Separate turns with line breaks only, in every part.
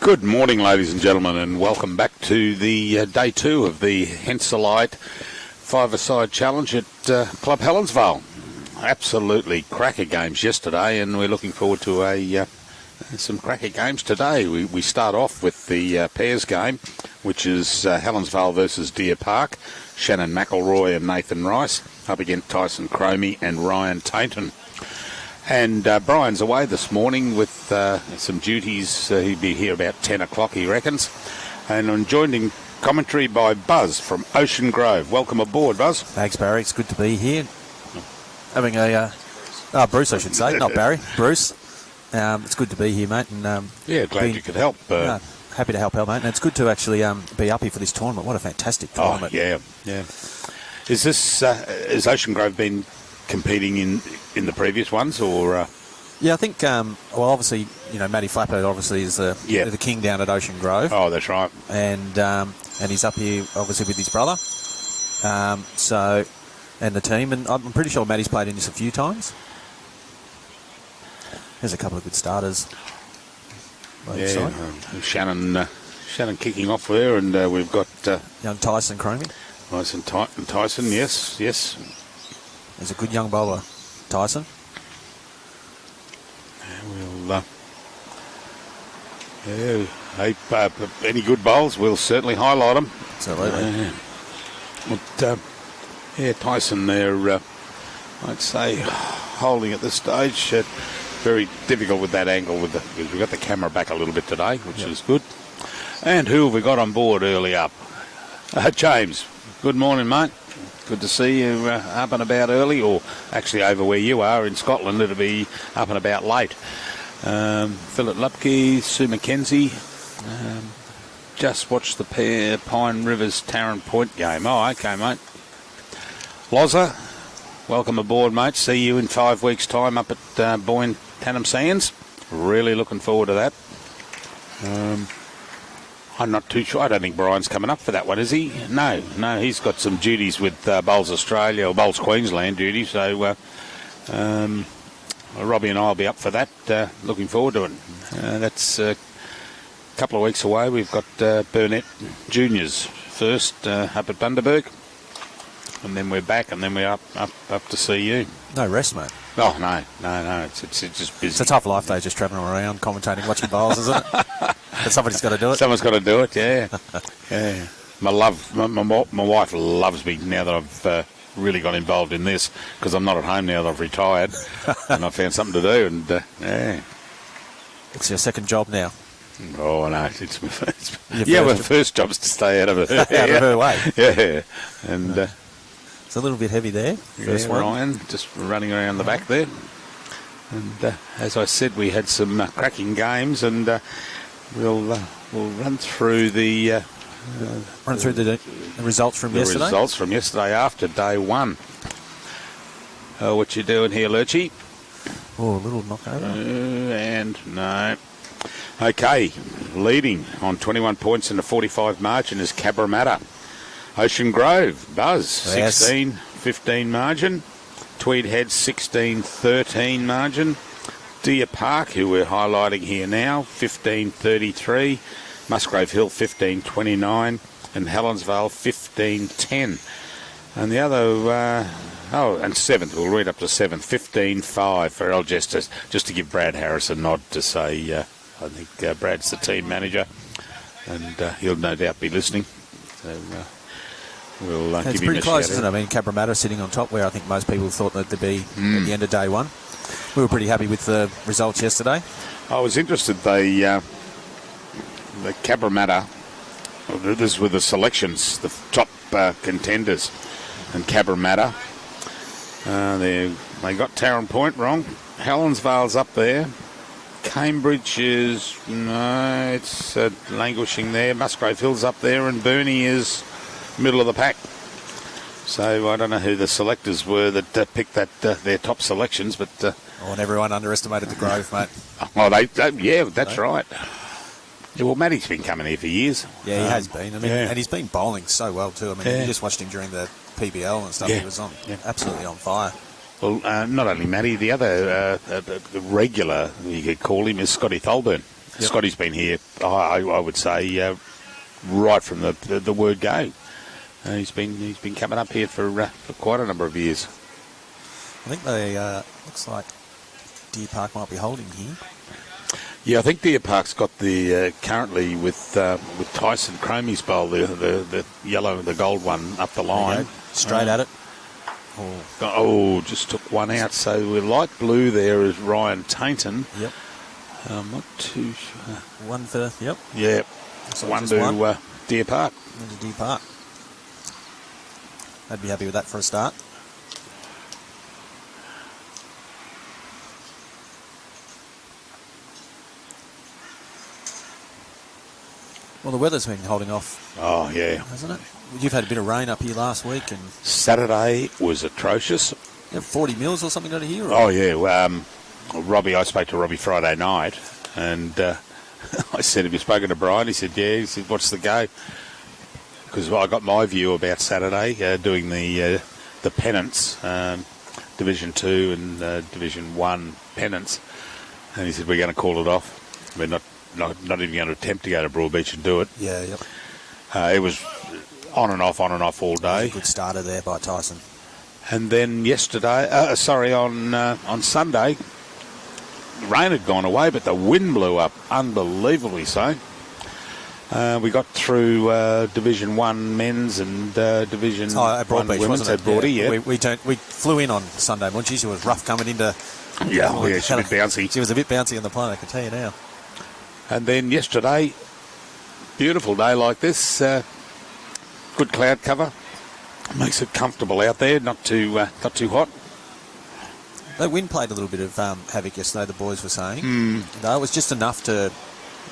Good morning, ladies and gentlemen, and welcome back to the day two of the Henselite five-a-side challenge at Club Helensvale. Absolutely cracker games yesterday, and we're looking forward to some cracker games today. We start off with the pairs game, which is Helensvale versus Deer Park. Shannon McIlroy and Nathan Rice up against Tyson Cromie and Ryan Tainton. And Brian's away this morning with some duties. He'll be here about 10 o'clock, he reckons. And I'm joined in commentary by Buzz from Ocean Grove. Welcome aboard, Buzz.
Thanks, Barry. It's good to be here. Having a... Bruce, I should say, not Barry. Bruce. It's good to be here, mate. And
yeah, glad you could help.
Happy to help out, mate. And it's good to actually be up here for this tournament. What a fantastic tournament.
Oh, yeah. Has Ocean Grove been competing in the previous ones, or
yeah, I think well, obviously, Matty Flapper obviously is the king down at Ocean Grove.
Oh, that's right.
And he's up here obviously with his brother, and the team, and I'm pretty sure Matty's played in this a few times. There's a couple of good starters.
Shannon kicking off there, and we've got
young Tyson Cromie.
Tyson, yes.
He's a good young bowler, Tyson.
Any good bowls, we'll certainly highlight them.
Absolutely.
Tyson there, I'd say, holding at this stage. Very difficult with that angle, because we've got the camera back a little bit today, which is good. And who have we got on board early up? James. Good morning, mate. Good to see you up and about early, or actually over where you are in Scotland, it'll be up and about late. Philip Lupke, Sue McKenzie. Just watched the Pine Rivers Tarrant Point game. Oh, okay, mate. Loza, welcome aboard, mate. See you in 5 weeks' time up at Boyne Tannum Sands. Really looking forward to that. I'm not too sure. I don't think Brian's coming up for that one, is he? No, he's got some duties with Bowls Australia, or Bowls Queensland duties, so Robbie and I will be up for that. Looking forward to it. That's a couple of weeks away. We've got Burnett Juniors first up at Bundaberg, and then we're back, and then we're up to see you.
No rest, mate.
Oh, no. It's just busy.
It's a tough life, though, just travelling around, commentating, watching bowls, isn't it? But somebody's got to do it.
Someone's got to do it, yeah. Yeah. My wife loves me now that I've really got involved in this, because I'm not at home now that I've retired, and I found something to do, and yeah.
It's your second job now.
Oh, no, it's my first. My first job's to stay out of her,
out of her way.
Yeah, and
it's a little bit heavy there. First one.
Ryan just running around the back there, and as I said, we had some cracking games, and we'll run through the
results from yesterday.
The results from yesterday after day one. What you doing here, Lurchy?
Oh, a little knockover.
And no. Okay, leading on 21 points in the 45 margin is Cabramatta. Ocean Grove, Buzz, 16-15 margin. Tweed Head, 16-13 margin. Deer Park, who we're highlighting here now, 15-33. Musgrave Hill, 15-29. And Helensvale, 15-10. And the other, and seventh, we'll read up to seventh, 15-5 for Algester, just to give Brad Harris a nod to say, I think Brad's the team manager, and he'll no doubt be listening. So we'll give him a shout.
It's pretty close, isn't it? I mean, Cabramatta sitting on top, where I think most people thought that they'd be at the end of day one. We were pretty happy with the results yesterday. I
was interested. The Cabramatta, this were the selections, the top contenders, and Cabramatta. They got Tarrant Point wrong. Helensvale's up there. Cambridge is it's languishing there. Musgrave Hill's up there, and Burnie is middle of the pack. So I don't know who the selectors were that picked their top selections, but
and everyone underestimated the Grove, mate.
Oh, that's right. Yeah, well, Matty's been coming here for years.
Yeah, he has been. I mean, and he's been bowling so well too. I mean, you just watched him during the PBL and stuff. He was absolutely on fire.
Well, not only Matty, the other the regular, you could call him, is Scotty Tholburn. Scotty's been here, I would say, right from the word go. He's been coming up here for quite a number of years.
I think they looks like Deer Park might be holding here.
Yeah, I think Deer Park's got the currently with Tyson Cromie's bowl, the yellow, the gold one up the line,
straight at it.
Just took one out. So we're light blue there is Ryan Tainton.
Yep.
I'm not too sure.
One for
Yeah.
So
one to Deer Park.
One to Deer Park. I'd be happy with that for a start. Well, the weather's been holding off.
Oh, yeah.
Hasn't it? You've had a bit of rain up here last week. And
Saturday was atrocious.
40 mils or something out of here? Or?
Oh, yeah. Robbie, I spoke to Robbie Friday night, and I said, have you spoken to Brian? He said, yeah. He said, what's the go? Because I got my view about Saturday, doing the pennants, Division 2 and Division 1 pennants. And he said, we're going to call it off. We're not even going to attempt to go to Broadbeach and do it.
Yeah, yep.
It was on and off all day.
A good starter there by Tyson.
And then yesterday, on Sunday, rain had gone away, but the wind blew up unbelievably so. We got through Division 1 men's and Division 1 women's at Broady, yeah.
We flew in on Sunday morning. She was rough coming into...
Yeah, she was a bit bouncy.
She was a bit bouncy on the plane, I can tell you now.
And then yesterday, beautiful day like this, good cloud cover, makes it comfortable out there, not too hot.
The wind played a little bit of havoc yesterday, the boys were saying. No, it was just enough to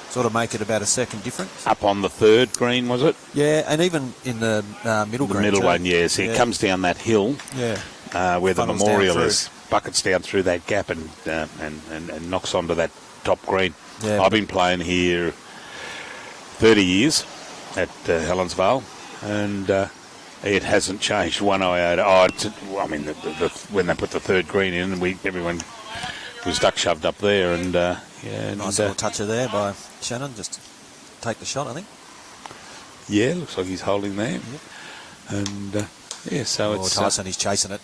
sort of make it about a second difference.
Up on the third green, was it?
Yeah, and even in the middle green.
The middle one, yeah. So it comes down that hill where the memorial is, buckets down through that gap and knocks onto that top green. Yeah, I've been playing here 30 years at Helensvale, and it hasn't changed one iota. When they put the third green in, everyone was duck shoved up there, and
nice little toucher there by Shannon, just take the shot, I think.
Yeah, looks like he's holding there, and so it's
Tyson, he's chasing it.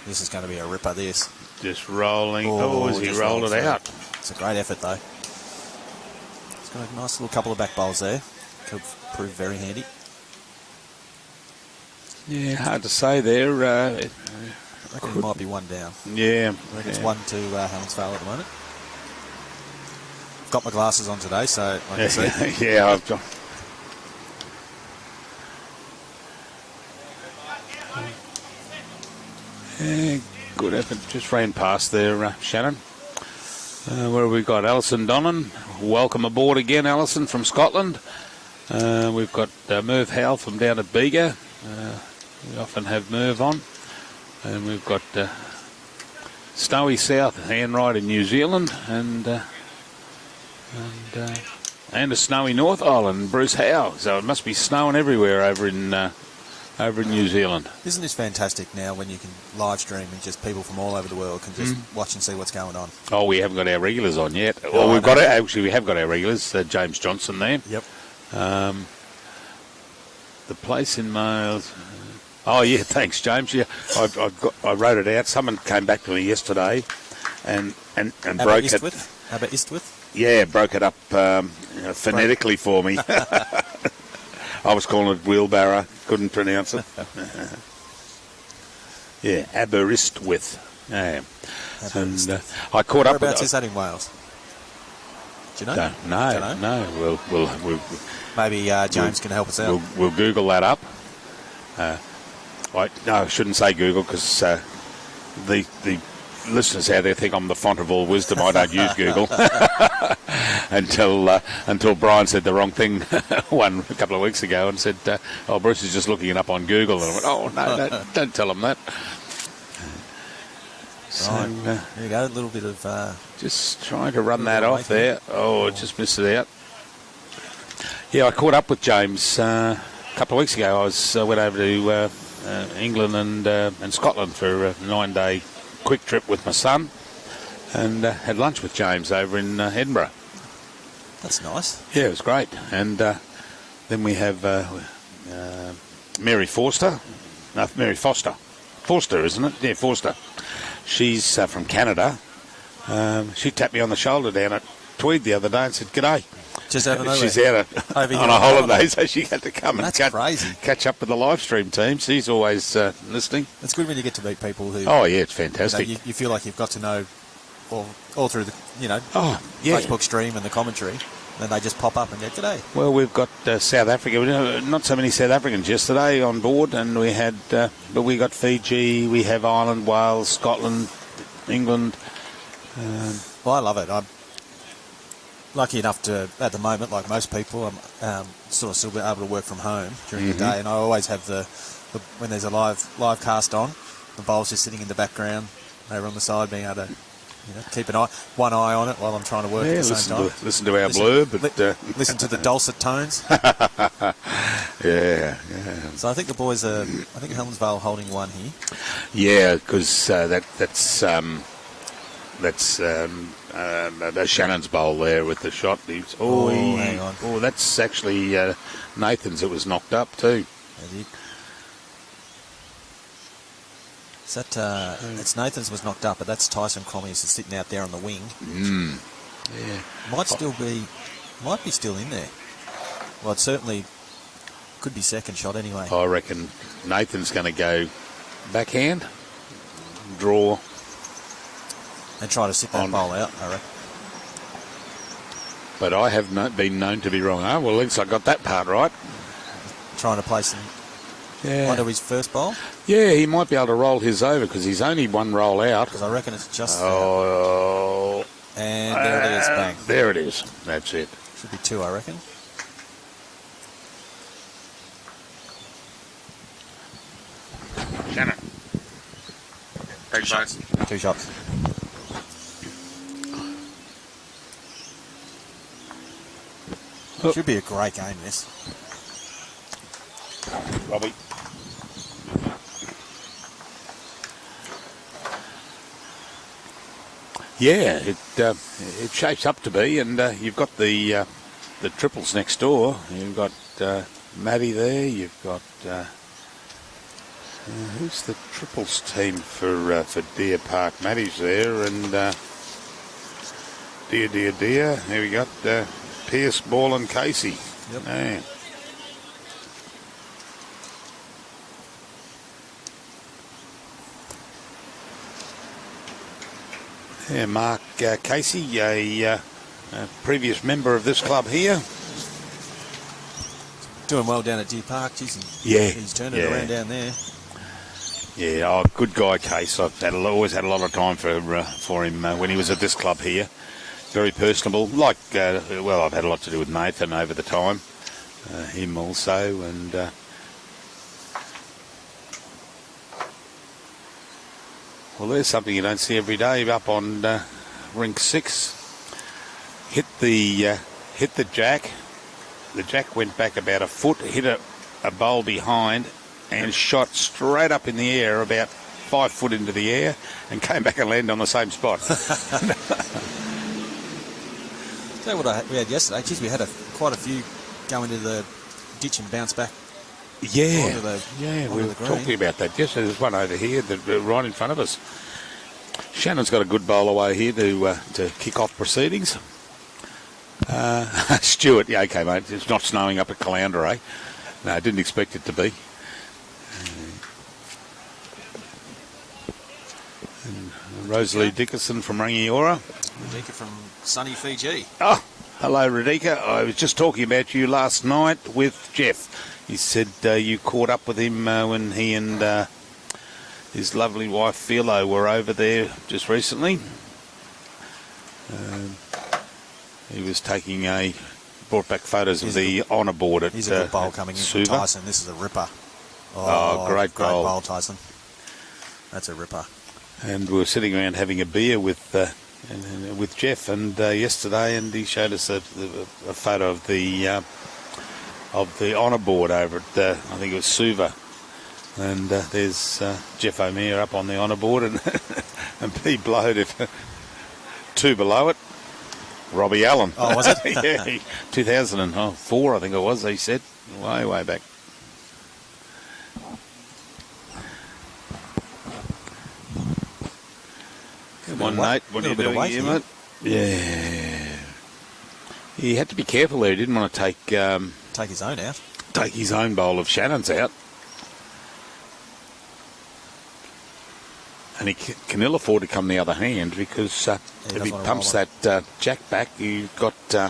This is going to be a ripper. This.
Just rolling. As he rolled it out.
It's a great effort, though. It's got a nice little couple of back bowls there. Could prove very handy.
Yeah, hard to say there.
I reckon it might be one down.
Yeah.
I reckon it's one to Helensvale at the moment. I've got my glasses on today, so I can see.
Yeah, I've got... Yeah, good effort. Just ran past there, Shannon. Where have we got? Alison Donnan. Welcome aboard again, Alison, from Scotland. We've got Merv Howell from down at Bega. We often have Merv on. And we've got Snowy South, Handwright in New Zealand. And a snowy North Island, Bruce Howe. So it must be snowing everywhere over in New Zealand.
Isn't this fantastic now when you can live stream and just people from all over the world can just watch and see what's going on?
Oh, we haven't got our regulars on yet. Well, we have got our regulars. James Johnson there.
Yep.
The place in Males. Oh yeah, thanks, James. Yeah, I wrote it out. Someone came back to me yesterday, and broke it.
How about Eastwith?
Yeah, broke it up phonetically for me. I was calling it wheelbarrow. Couldn't pronounce it. Yeah, Aberystwyth. Yeah. And I caught up with...
Whereabouts is that in Wales? Do you know?
No. We'll
maybe James can help us out.
We'll Google that up. I shouldn't say Google because the listeners out there think I'm the font of all wisdom. I don't use Google until Brian said the wrong thing a couple of weeks ago and said, Bruce is just looking it up on Google. And I went, oh, no, don't tell him that. So,
there you go, a little bit of...
just trying to run that off there. Oh, just missed it out. Yeah, I caught up with James a couple of weeks ago. I went over to England and Scotland for a 9-day quick trip with my son, and had lunch with James over in Edinburgh.
That's nice.
Yeah, it was great. And then we have Mary Forster. No, Mary Foster. Forster, isn't it? Yeah, Forster. She's from Canada. She tapped me on the shoulder down at Tweed the other day and said, "G'day."
Just out of nowhere.
She's out on a holiday, so she had to come and catch up with the live stream team. She's always listening.
It's good when you get to meet people who...
Oh, yeah, it's fantastic.
You feel like you've got to know all through the, Facebook stream and the commentary. Then they just pop up and go, "G'day."
Well, we've got South Africa. Not so many South Africans yesterday on board, and we had, but we got Fiji, we have Ireland, Wales, Scotland, England.
Well, I love it. I'm lucky enough to, at the moment, like most people, I'm sort of still able to work from home during the day, and I always have the when there's a live cast on, the bowls just sitting in the background over on the side, being able to keep one eye on it while I'm trying to work at the same time.
Listen to our blurb.
Listen to the dulcet tones.
Yeah.
So I think the boys are, I think Helensvale holding one here.
Yeah, because that's Shannon's bowl there with the shot.
Hang on.
Oh, that's actually Nathan's. It was knocked up too.
Is that, it's Nathan's was knocked up, but that's Tyson Cromie who's sitting out there on the wing.
Yeah.
Might be still in there. Well, it certainly could be second shot anyway.
I reckon Nathan's going to go backhand, draw.
And try to sit that bowl out, I reckon.
But I have been known to be wrong. Oh, well, at least I got that part right.
Trying to place him onto his first bowl?
Yeah, he might be able to roll his over because he's only one roll out.
Because I reckon it's just and there it is, bang.
There it is. That's it.
Should be two, I reckon.
Shannon.
Two shots. 2 shots. Should be a great game, this.
Robbie. Yeah, it shapes up to be, and you've got the triples next door. You've got Maddie there. You've got who's the triples team for Deer Park? Maddie's there, and Deer. Here we got Pierce, Ball, and Casey.
Yep.
Yeah. Yeah, Mark Casey, a previous member of this club here.
Doing well down at Deer Park, he's turned it around down there.
Yeah, good guy, Case. I've always had a lot of time for him when he was at this club here. Very personable. I've had a lot to do with Nathan over the time. Him also, and well, there's something you don't see every day up on rink 6. Hit the jack. The jack went back about a foot, hit a bowl behind, and shot straight up in the air about 5 foot into the air, and came back and landed on the same spot.
Tell you what we had yesterday. Geez, we had quite a few go into the ditch and bounce back.
Yeah, we were talking about that yesterday. There's one over here right in front of us. Shannon's got a good bowl away here to kick off proceedings. Stuart, yeah, okay, mate. It's not snowing up at Caloundra, eh? No, I didn't expect it to be. And Rosalie Dickerson from Rangiora.
Radika from sunny Fiji.
Oh, hello, Radika. I was just talking about you last night with Jeff. He said you caught up with him when he and his lovely wife Philo were over there just recently. He was brought back photos of the honour board at
He's a good bowl coming in from Tyson. This is a ripper.
Great
bowl, Tyson. That's a ripper.
And we were sitting around having a beer with Jeff and yesterday, and he showed us a photo of the honour board over at I think it was Suva, and there's Jeff O'Meara up on the honour board, and be blowed if 2 below it, Robbie Allen.
Oh, was it?
Yeah, 2004, I think it was, he said. Way back. Come on, Nate. What are you doing here, mate? Yeah. He had to be careful there. He didn't want to take
his own out.
Take his own bowl of Shannon's out. And he can ill afford to come the other hand because if he pumps that jack back, you've got
I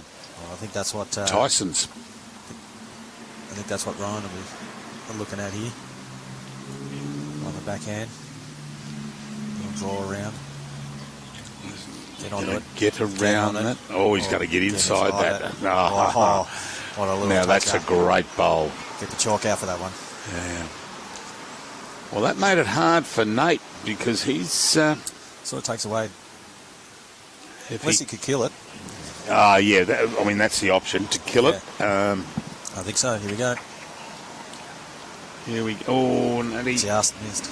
think that's what
Tyson's.
I think that's what Ryan will be looking at here on the backhand. He'll draw around. Get onto it.
Get around it. Oh, he's got to get inside that.
Oh, what a little
now that's a great bowl.
Get the chalk out for that one.
Yeah. Well, that made it hard for Nate because he's
sort of takes away. Unless he could kill it.
Yeah. That's the option to kill it.
I think so. Here we go.
Here we go. Oh, Natty.
Just missed.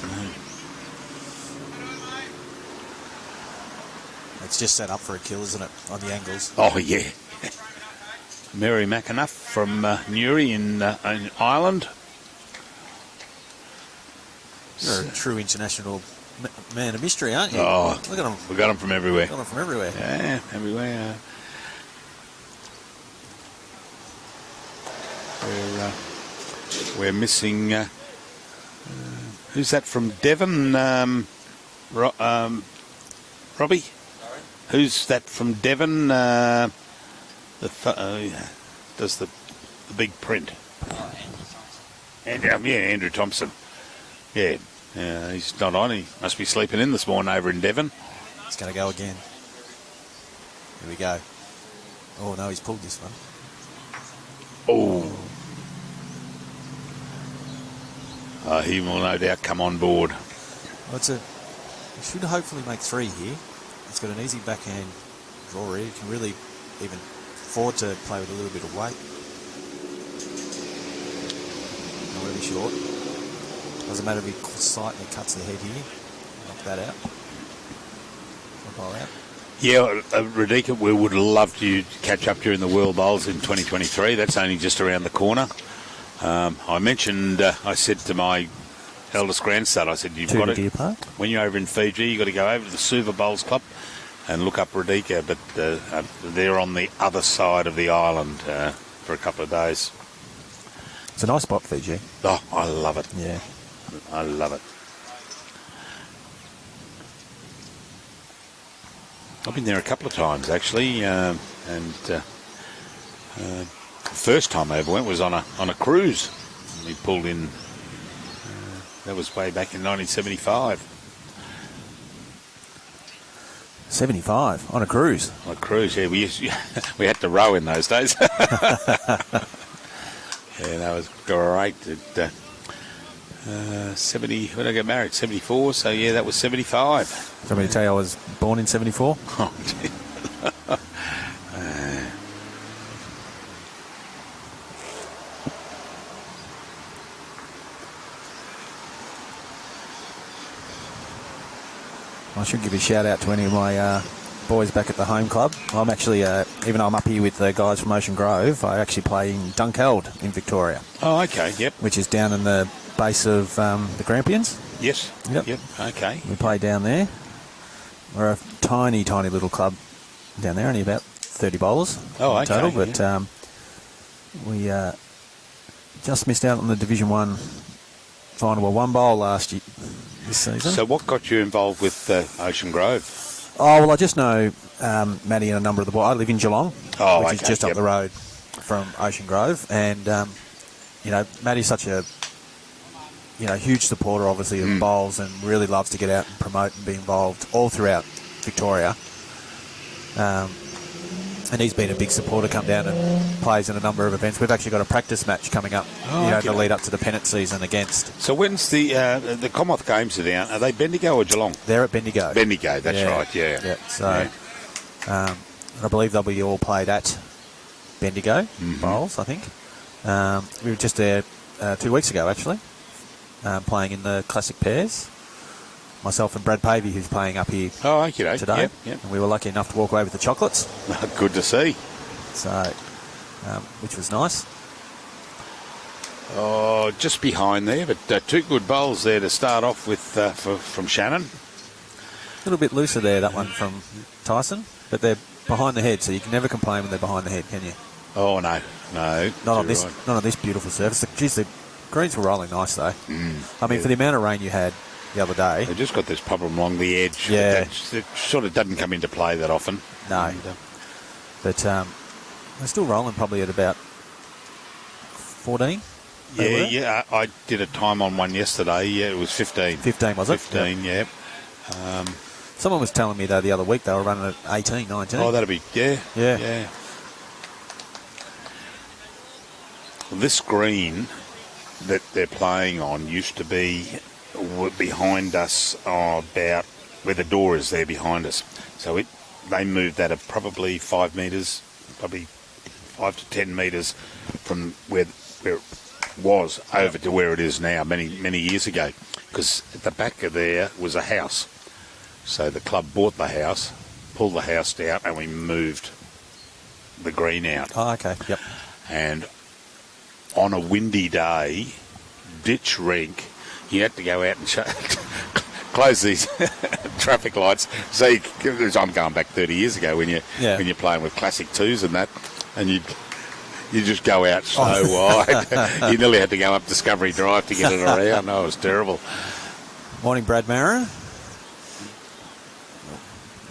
It's just set up for a kill, isn't it? On the angles.
Oh, yeah. Mary McAnuff from Newry in Ireland.
You're a true international man of mystery, aren't you?
Oh,
look at him.
We got them from everywhere.
Got them from everywhere.
Yeah, everywhere. We're missing. Who's that from Devon? Robbie? Sorry? Who's that from Devon? Does the big print? Andrew Thompson. Yeah, he's not on. He must be sleeping in this morning over in Devon.
It's going to go again. Here we go. Oh, no, he's pulled this one.
Oh. He will no doubt come on board.
Well, he should hopefully make 3 here. He's got an easy backhand draw read. He can really even afford to play with a little bit of weight. Not really short. Doesn't matter if he slightly cuts the head here. Knock that out. Knock out.
Yeah, Radhika, we would love to catch up during the World Bowls in 2023. That's only just around the corner. I mentioned, I said to my eldest grandson, I said, you've got to, when you're over in Fiji, you've got to go over to the Suva Bowls Club and look up Radhika, but they're on the other side of the island for a couple of days.
It's a nice spot, Fiji.
Oh, I love it.
Yeah.
I love it. I've been there a couple of times, actually, the first time I ever went was on a cruise. We pulled in, that was way back in 1975.
75 on a cruise.
On a cruise, yeah. We had to row in those days. Yeah, that was great. 70. When did I get married? 74. So yeah, that was 75.
Do you want me to tell you I was born in 74?
Oh,
I should give a shout out to any of my boys back at the home club. I'm actually, even though I'm up here with the guys from Ocean Grove, I actually play in Dunkeld in Victoria.
Oh, okay, yep.
Which is down in the base of the Grampians.
Yes.
Yep.
Okay.
We play down there. We're a tiny, tiny little club down there, only about 30 bowlers in total. But we just missed out on the Division 1 final. Well, 1 bowl last year. This season.
So what got you involved with Ocean Grove?
Oh, well, I just know Matty and a number of the boys. I live in Geelong, which is just up the road from Ocean Grove. And, Matty's such a, huge supporter, obviously, of bowls and really loves to get out and promote and be involved all throughout Victoria. And he's been a big supporter, come down and plays in a number of events. We've actually got a practice match coming up, to lead up to the pennant season against.
So when's the Commonwealth Games are down? Are they Bendigo or Geelong?
They're at Bendigo.
Bendigo, that's right, yeah.
So I believe they'll be all played at Bendigo Bowls, I think. We were just there 2 weeks ago, actually, playing in the classic pairs. myself and Brad Pavey, who's playing up here
okay,
today.
Yep.
And we were lucky enough to walk away with the chocolates.
Good to see.
So, which was nice.
Oh, just behind there, but 2 good bowls there to start off with from Shannon.
A little bit looser there, that one from Tyson, but they're behind the head, so you can never complain when they're behind the head, can you?
Oh no,
not on this beautiful surface. The greens were rolling nice though. I mean, for the amount of rain you had the other day,
they just got this problem along the edge.
Yeah,
it sort of doesn't come into play that often.
No, but they're still rolling probably at about 14.
Yeah. I did a time on one yesterday. Yeah, it was 15.
15 was it?
15. Yep.
Someone was telling me though the other week they were running at 18, 19.
Oh, that'll be yeah. Well, this green that they're playing on used to be behind us, about where the door is there behind us. So they moved that at probably 5 metres, probably 5 to 10 metres from where it was over to where it is now many years ago, because at the back of there was a house. So the club bought the house, pulled the house down, and we moved the green out.
Oh, okay. Yep.
And on a windy day, ditch rink, you had to go out and close these traffic lights. So I'm going back 30 years ago when you're playing with classic twos and that, and you just go out so wide. You nearly had to go up Discovery Drive to get it around. No, it was terrible.
Morning, Brad Mara.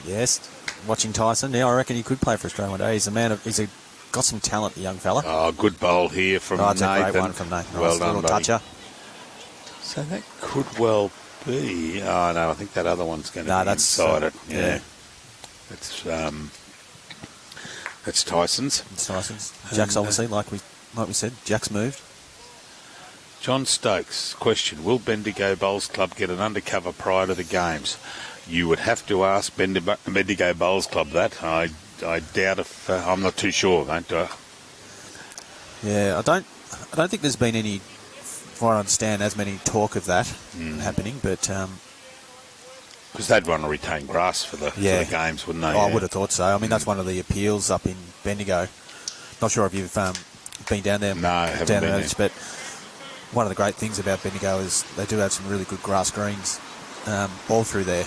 Yes, watching Tyson. Yeah, I reckon he could play for Australia one day. He's got some talent, the young fella.
Oh, good bowl here from Nathan.
That's a great one from Nathan.
Well done,
little toucher.
So that could well be. Oh no, I think that other one's going to be inside it. Yeah. That's Tyson's.
It's Tyson's. Jack's obviously, like we said, Jack's moved.
John Stokes, question: will Bendigo Bowls Club get an undercover prior to the games? You would have to ask Bendigo Bowls Club that. I doubt if I'm not too sure, mate.
Yeah, I don't think there's been any, from what I understand, as many talk of that happening, but
because they'd want to retain grass for the games, wouldn't they?
Oh, I would have thought so. I mean, that's one of the appeals up in Bendigo. Not sure if you've been down there.
No, I haven't been there.
But one of the great things about Bendigo is they do have some really good grass greens all through there.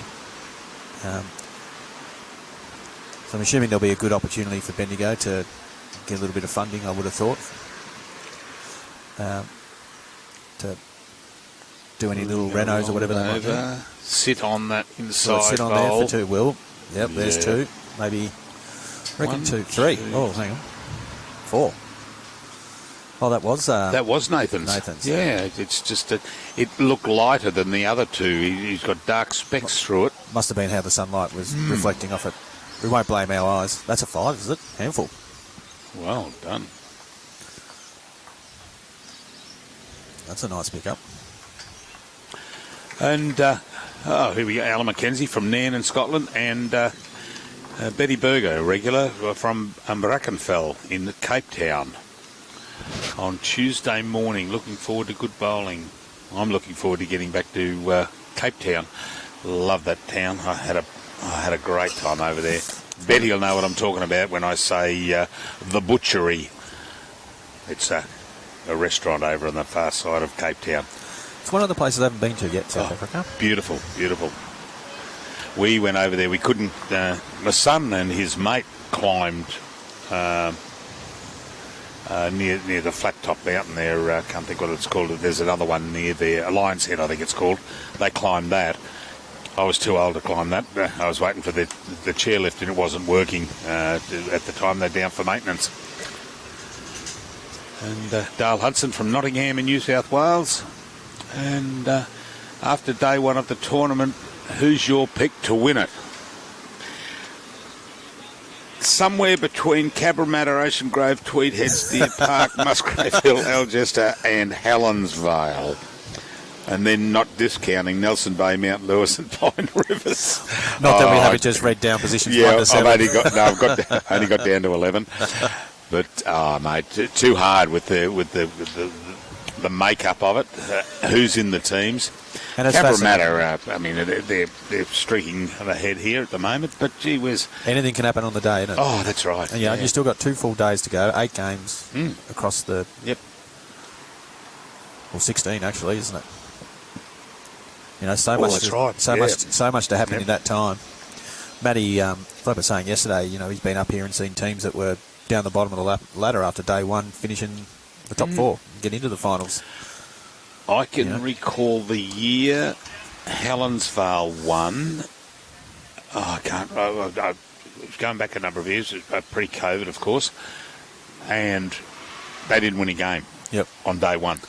So I'm assuming there'll be a good opportunity for Bendigo to get a little bit of funding, I would have thought, to do any little renos or whatever they might do.
Sit on that inside
sit on
bowl.
there for 2, Will. Yep, there's 2. Maybe, I reckon 2, 3. Oh, hang on. 4. Oh, that was
Nathan's. Yeah, it's just it looked lighter than the other 2. He's got dark specks through it.
Must have been how the sunlight was reflecting off it. We won't blame our eyes. That's a 5, is it? Handful.
Well done.
That's a nice pickup.
And here we go. Alan McKenzie from Nairn in Scotland, and Betty Berger, a regular from Brackenfell in Cape Town. On Tuesday morning, looking forward to good bowling. I'm looking forward to getting back to Cape Town. Love that town. I had a great time over there. Betty will know what I'm talking about when I say the Butchery. It's a restaurant over on the far side of Cape Town.
It's one of the places I haven't been to yet, South Africa.
Beautiful, beautiful. We went over there. We couldn't. My son and his mate climbed near the flat top mountain there. I can't think what it's called. There's another one near there, Lion's Head, I think it's called. They climbed that. I was too old to climb that. I was waiting for the chairlift and it wasn't working at the time. They're down for maintenance. And Dale Hudson from Nottingham in New South Wales. And after day 1 of the tournament, who's your pick to win it? Somewhere between Cabramatta, Ocean Grove, Tweed Heads, Deer Park, Musgrave Hill, Algester and Helensvale. And then not discounting Nelson Bay, Mount Lewis and Pine Rivers.
Not that we haven't just read down positions 1 to 7.
I've only got down to 11. But, mate, too hard with the makeup of it. Who's in the teams?
And it's
Cabramatta, I mean, they're streaking ahead here at the moment, but gee whiz.
Anything can happen on the day, isn't it?
Oh, that's right.
And you've still got 2 full days to go, 8 games across the...
Yep.
Well, 16 actually, isn't it? You know, so much to happen in that time. Matty, like I was saying yesterday, you know, he's been up here and seen teams that were down the bottom of the ladder after day one, finishing the top 4, get into the finals.
I can recall the year Helensvale won. Oh, I can't. I was going back a number of years, pre-COVID, of course, and they didn't win a game.
Yep.
On day one,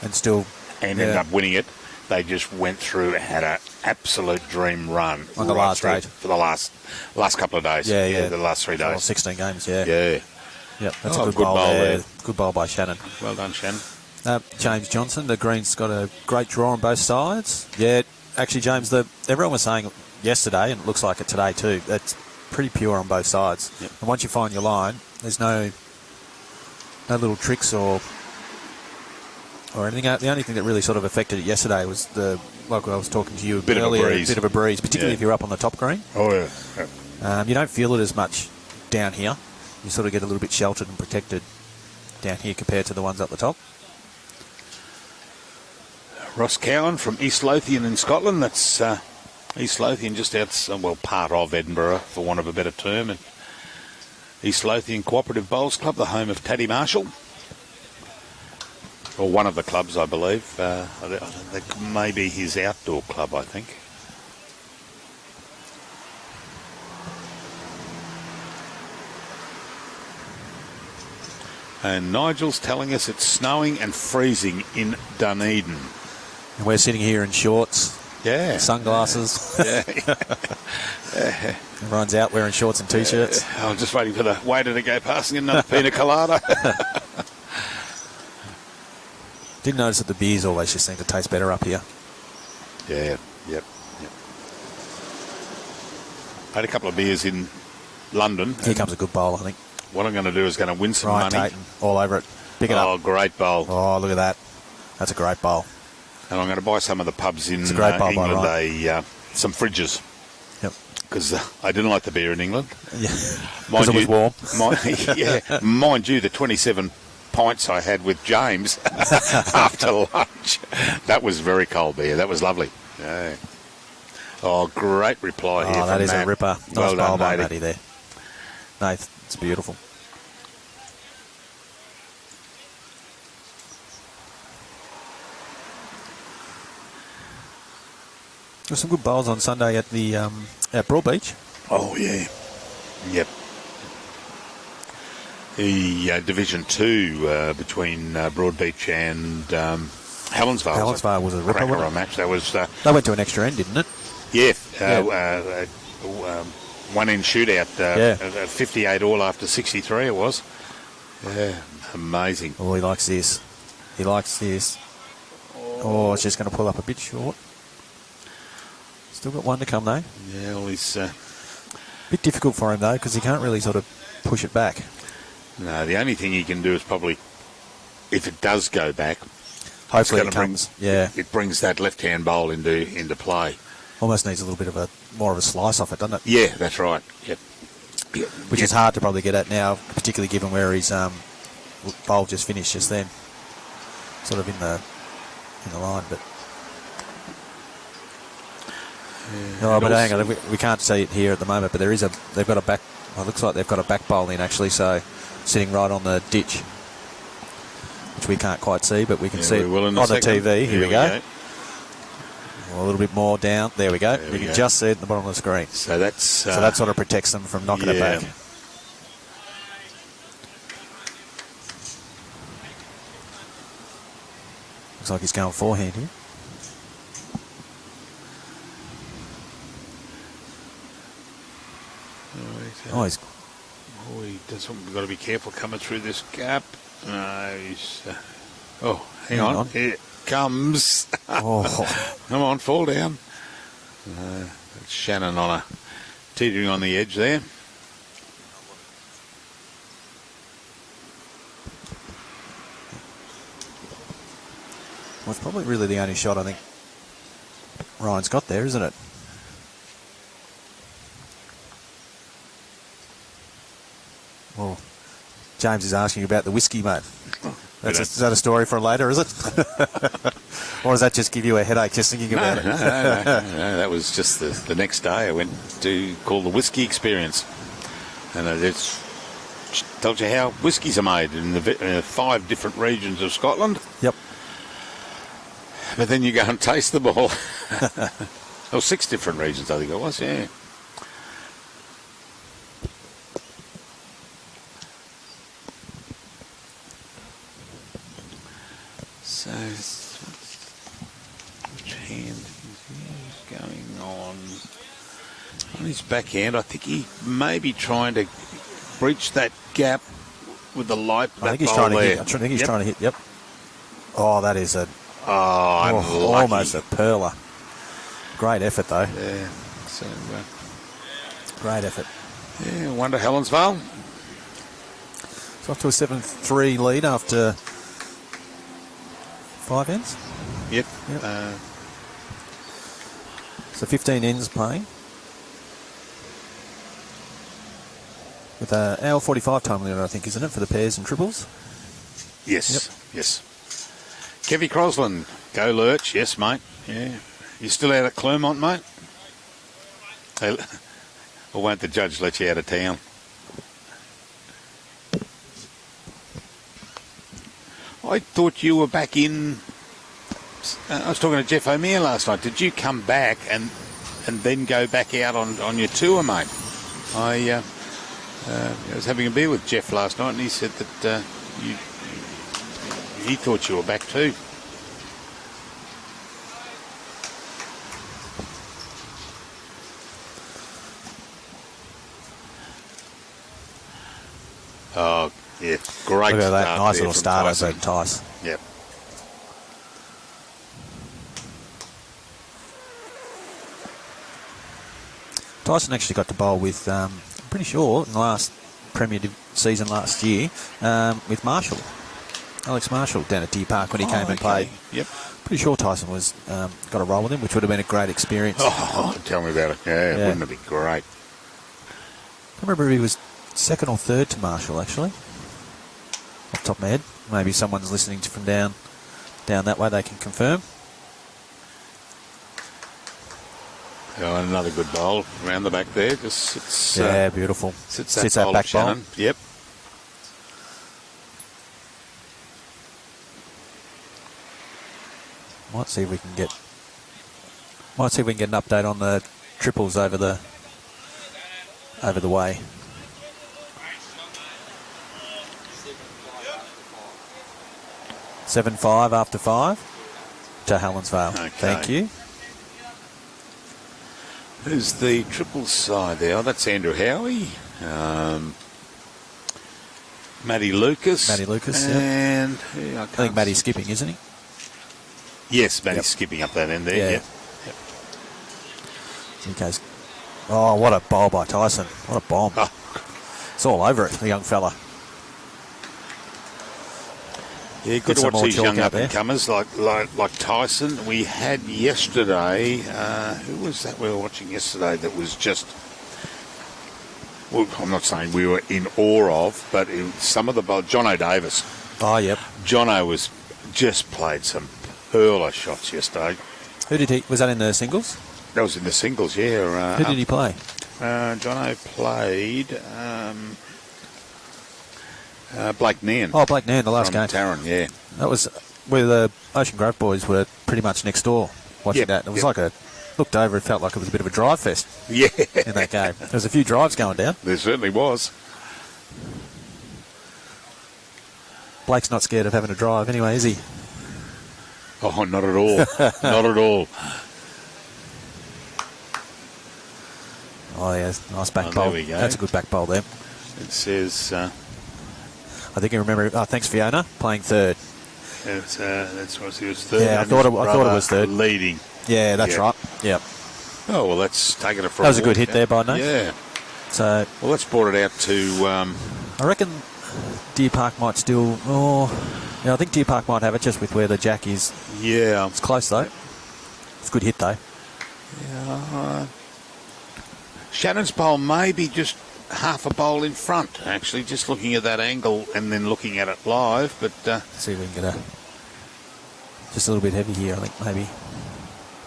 and still
ended up winning it. They just went through and had an absolute dream run
on the last day
for the last couple of days.
Yeah,
the last 3 days.
16 games. Yeah. Yep, that's a good bowl there. Good bowl by Shannon.
Well done, Shannon.
James Johnson, the Greens got a great draw on both sides. Yeah, actually, James, everyone was saying yesterday, and it looks like it today too, it's pretty pure on both sides.
Yep.
And once you find your line, there's no little tricks or anything. The only thing that really sort of affected it yesterday was like I was talking to you earlier, a bit of a breeze, particularly if you're up on the top green.
Oh, yeah.
You don't feel it as much down here. You sort of get a little bit sheltered and protected down here compared to the ones up the top.
Ross Cowan from East Lothian in Scotland. That's East Lothian, just part of Edinburgh, for want of a better term. And East Lothian Cooperative Bowls Club, the home of Taddy Marshall. Or one of the clubs, I believe. I think maybe his outdoor club, I think. And Nigel's telling us it's snowing and freezing in Dunedin.
And we're sitting here in shorts.
Yeah.
Sunglasses.
Yeah.
Everyone's out wearing shorts and T-shirts.
I'm just waiting for the waiter to go past and get another pina colada.
Did notice that the beers always just seem to taste better up here.
Yeah, yep. Had a couple of beers in London.
Here comes a good bowl, I think.
What I'm going to do is going to win some
Ryan
money.
Tainton, all over it. Pick it up.
Oh, great bowl.
Oh, look at that. That's a great bowl.
And I'm going to buy some of the pubs in
England
some fridges.
Yep.
Because I didn't like the beer in England.
Yeah. Because it was warm.
Mind you, the 27 pints I had with James after lunch, that was very cold beer. That was lovely. Yeah. Oh, great reply here from
that is
Matt.
a ripper. Nice
Well
bowl
done,
by
matey.
Matty there. No, it's beautiful. There's some good bowls on Sunday at the at Broadbeach.
Oh, yeah. Yep. The Division 2 between Broadbeach and Helensvale.
Helensvale was a ripper
match. That was.
They went to an extra end, didn't it?
Yeah. One end shootout. 58 all after 63. It was. Yeah. Amazing.
Oh, he likes this. Oh, it's just going to pull up a bit short. Still got one to come though.
Yeah. Well, he's.
Bit difficult for him though because he can't really sort of push it back.
No, the only thing he can do is probably, if it does go back,
hopefully it comes.
It brings that left-hand bowl into play.
Almost needs a little bit of more of a slice off it, doesn't it?
Yeah, that's right. Yep.
Which is hard to probably get at now, particularly given where his bowl just finished just then, sort of in the line, but.
Yeah,
but hang on, we can't see it here at the moment, but they've got a back. It looks like they've got a back bowl in actually, so sitting right on the ditch, which we can't quite see, but we can see it on the TV. Here we go. A little bit more down. There we go. You can just see it at the bottom of the screen.
So that
sort of protects them from knocking it back. Looks like he's going forehand here.
He does. We've got to be careful coming through this gap. Hang on. Here it comes.
Oh.
Come on, fall down. That's Shannon teetering on the edge there.
Well, it's probably really the only shot I think Ryan's got there, isn't it? Well, James is asking about the whiskey, mate. Is that a story for later, is it? Or does that just give you a headache just thinking about it?
No, that was just the next day. I went to call the whiskey experience. And it's told you how whiskies are made in the 5 different regions of Scotland.
Yep.
But then you go and taste them all. Or 6 different regions, I think it was, yeah. So, which hand is going on his backhand? I think he may be trying to breach that gap with the light.
I think he's trying to hit. I think he's trying to hit. Yep. Oh, that is almost a perler. Great effort, though.
Yeah. So,
great effort.
Yeah, wonder Helensvale.
It's off to a 7-3 lead after 5 ends.
Yep.
So 15 ends playing. With an hour 45 time limit, I think, isn't it, for the pairs and triples?
Yes.
Yep.
Yes. Kevy Crosland, go Lurch. Yes, mate. Yeah. You still out at Clermont, mate? Or won't the judge let you out of town? I thought you were back in... I was talking to Jeff O'Meara last night. Did you come back and then go back out on your tour, mate? I was having a beer with Jeff last night, and he said that he thought you were back too. Oh, yeah, great.
Look at that nice little start
Tyson.
over Tyson.
Yep.
Tyson actually got to bowl with, I'm pretty sure, in the last Premier season last year, with Marshall. Alex Marshall down at Deer Park when he came and played.
Yep.
Pretty sure Tyson was got a role with him, which would have been a great experience.
Oh, tell me about it. Yeah, wouldn't it be great?
I remember he was second or third to Marshall, actually. Off the top of my head. Maybe someone's listening from down that way, they can confirm.
Oh, and another good bowl around the back there. Just sits,
beautiful.
Sits
that
bowl
back
of Shannon.
bowl.
Yep.
Might see if we can get an update on the triples over the way. Seven 5 after 5 to Helensvale.
Okay.
Thank you.
Who's the triple side there? Oh, that's Andrew Howie. Matty Lucas. And
I think Matty's skipping, isn't he?
Yes, Matty's skipping up that end there.
Yeah.
Yep.
Okay. Oh, what a bowl by Tyson. What a bomb.
Oh.
It's all over it, the young fella.
Yeah, good to watch these young up-and-comers like Tyson. We had yesterday, who was that we were watching yesterday that was just, well, I'm not saying we were in awe of, but some of the Jono Davis.
Oh, yep.
Jono was just played some hurler shots yesterday.
Was that in the singles?
That was in the singles, yeah.
Who did he play?
Jono played Blake Nairn.
Oh, Blake Nairn, the last game.
Taryn, yeah.
That was where the Ocean Grove boys were pretty much next door watching that. It was like looked over, it felt like it was a bit of a drive fest.
Yeah.
In that game. There was a few drives going down.
There certainly was.
Blake's not scared of having a drive anyway, is he?
Oh, not at all. Not at all.
Oh, yeah, nice back bowl.
There we go.
That's a good back bowl there.
It says...
I think you remember... Oh, thanks, Fiona, playing third.
That's what he was third.
Yeah, I thought it was third.
Leading.
Yeah, that's right. Yep.
Oh, well, that's taken it from...
That was a good hit there by Nate.
Yeah.
So...
Well, let's brought it out to...
I reckon Deer Park might still... I think Deer Park might have it just with where the jack is.
Yeah.
It's close, though. It's a good hit, though.
Yeah. Shannon's bowl may be just half a bowl in front, actually, just looking at that angle and then looking at it live. But
see if we can get just a little bit heavy here, I think, maybe.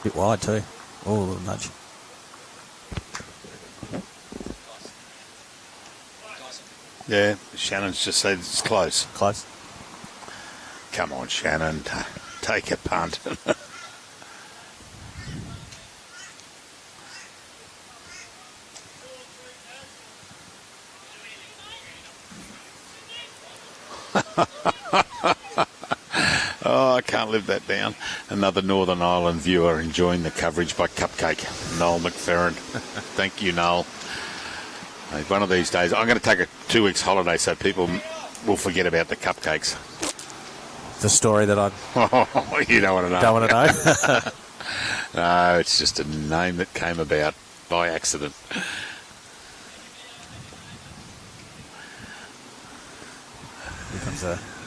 A bit wide too. Oh, a little nudge.
Yeah, Shannon's just said it's close.
Close.
Come on, Shannon, take a punt. Oh, I can't live that down. Another Northern Ireland viewer enjoying the coverage by Cupcake, Noel McFerrin. Thank you, Noel. One of these days, I'm going to take a 2 weeks holiday so people will forget about the cupcakes.
The story that I
you don't want to know.
don't want to know.
No, it's just a name that came about by accident.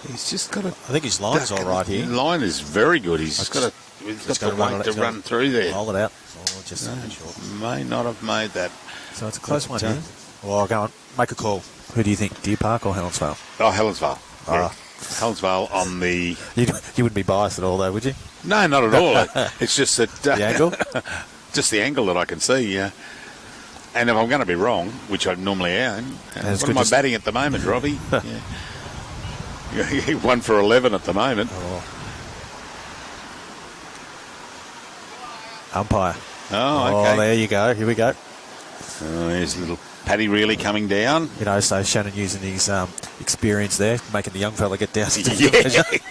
He's just got a...
I think his line's all right here.
Line is very good. He's just got the weight to run through there.
Roll it out. Oh, just something short.
May not have made that.
So it's a close one here. Well, go on. Make a call. Who do you think? Deer Park or Helensvale?
Oh, Helensvale. Yeah. Helensvale on the...
You wouldn't be biased at all, though, would you?
No, not at all. It's just that...
The angle?
Just the angle that I can see, yeah. And if I'm going to be wrong, which I normally am, what am I batting at the moment, Robbie? Yeah. 1 for 11 at the moment.
Oh. Umpire.
Oh, okay.
Oh, there you go. Here we go.
Oh, there's little Paddy really coming down.
You know, so Shannon using his experience there, making the young fella get down to
the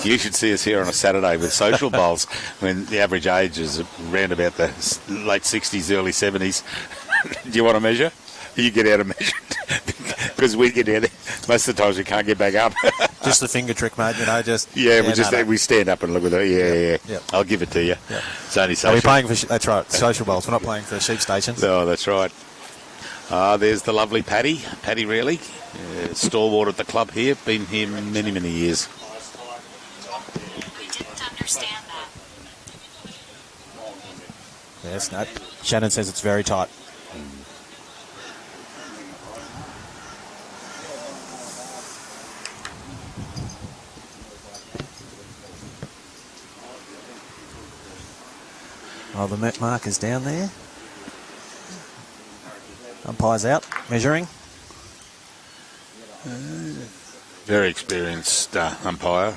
You should see us here on a Saturday with social bowls when the average age is around about the late 60s, early 70s. Do you want to measure? You get out of measure. Because we get down there. Most of the times we can't get back up.
Just the finger trick, mate. You know, just...
Yeah, we stand up and look at it. Yeah.
Yep.
I'll give it to you.
Yep.
It's only social.
Are we playing for... That's right, social bowls. We're not playing for sheep stations.
Oh, that's right. There's the lovely Paddy really. Stalwart at the club here. Been here many, many years.
We didn't understand that.
Yes, no. Shannon says it's very tight. Oh, the marker's down there. Umpire's out, measuring.
Very experienced umpire.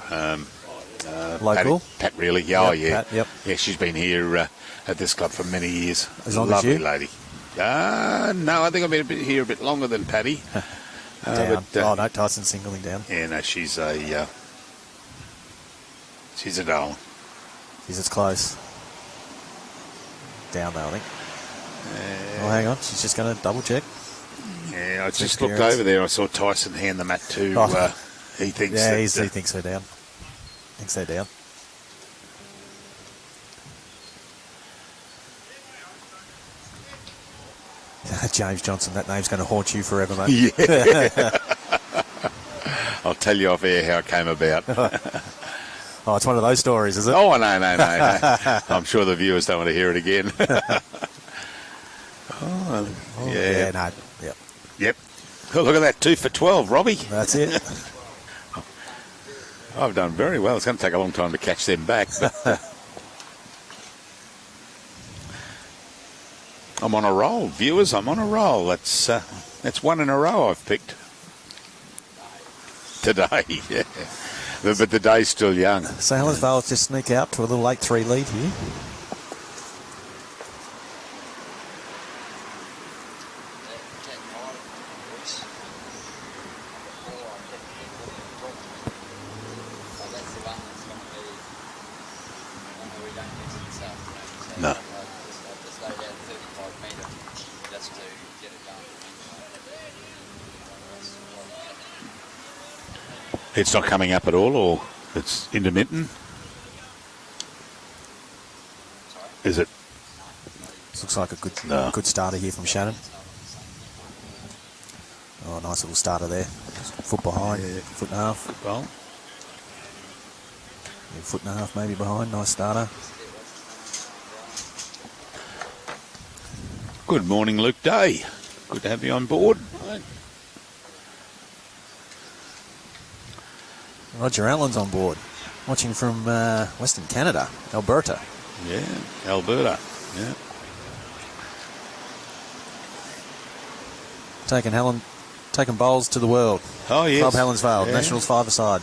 Local?
Pat really. Oh,
yep,
yeah.
Pat, yep.
Yeah, she's been here at this club for many years.
As long
lovely
as you?
lady. No, I think I've been here a bit longer than Paddy.
Down. No, Tyson's singling down.
Yeah, no, she's a doll.
Jeez, it's close. Down though, I think. Oh, hang on. She's just going to double check.
Yeah, I just looked over there. I saw Tyson hand the mat to. He thinks.
Yeah, he thinks they're down. Thinks they're down. James Johnson, that name's going to haunt you forever, mate.
Yeah. I'll tell you off air how it came about.
Oh, it's one of those stories, is it?
Oh, no. I'm sure the viewers don't want to hear it again.
Yeah, no.
Yep. Oh, look at that, 2 for 12, Robbie.
That's it.
I've done very well. It's going to take a long time to catch them back. But, I'm on a roll, viewers. I'm on a roll. That's one in a row I've picked today. Yeah. But the day's still young.
So Helensvale just sneak out to a little 8-3 lead here.
No. It's not coming up at all, or it's intermittent? Is it?
This looks like a good starter here from Shannon. Oh, nice little starter there. Foot behind, foot and a half.
Well,
Foot and a half maybe behind. Nice starter.
Good morning, Luke Day. Good to have you on board.
Roger Allen's on board, watching from Western Canada, Alberta.
Yeah, Alberta. Yeah.
Taking bowls to the world.
Oh, yes.
Club Helensvale,
Yeah.
Nationals five-a-side.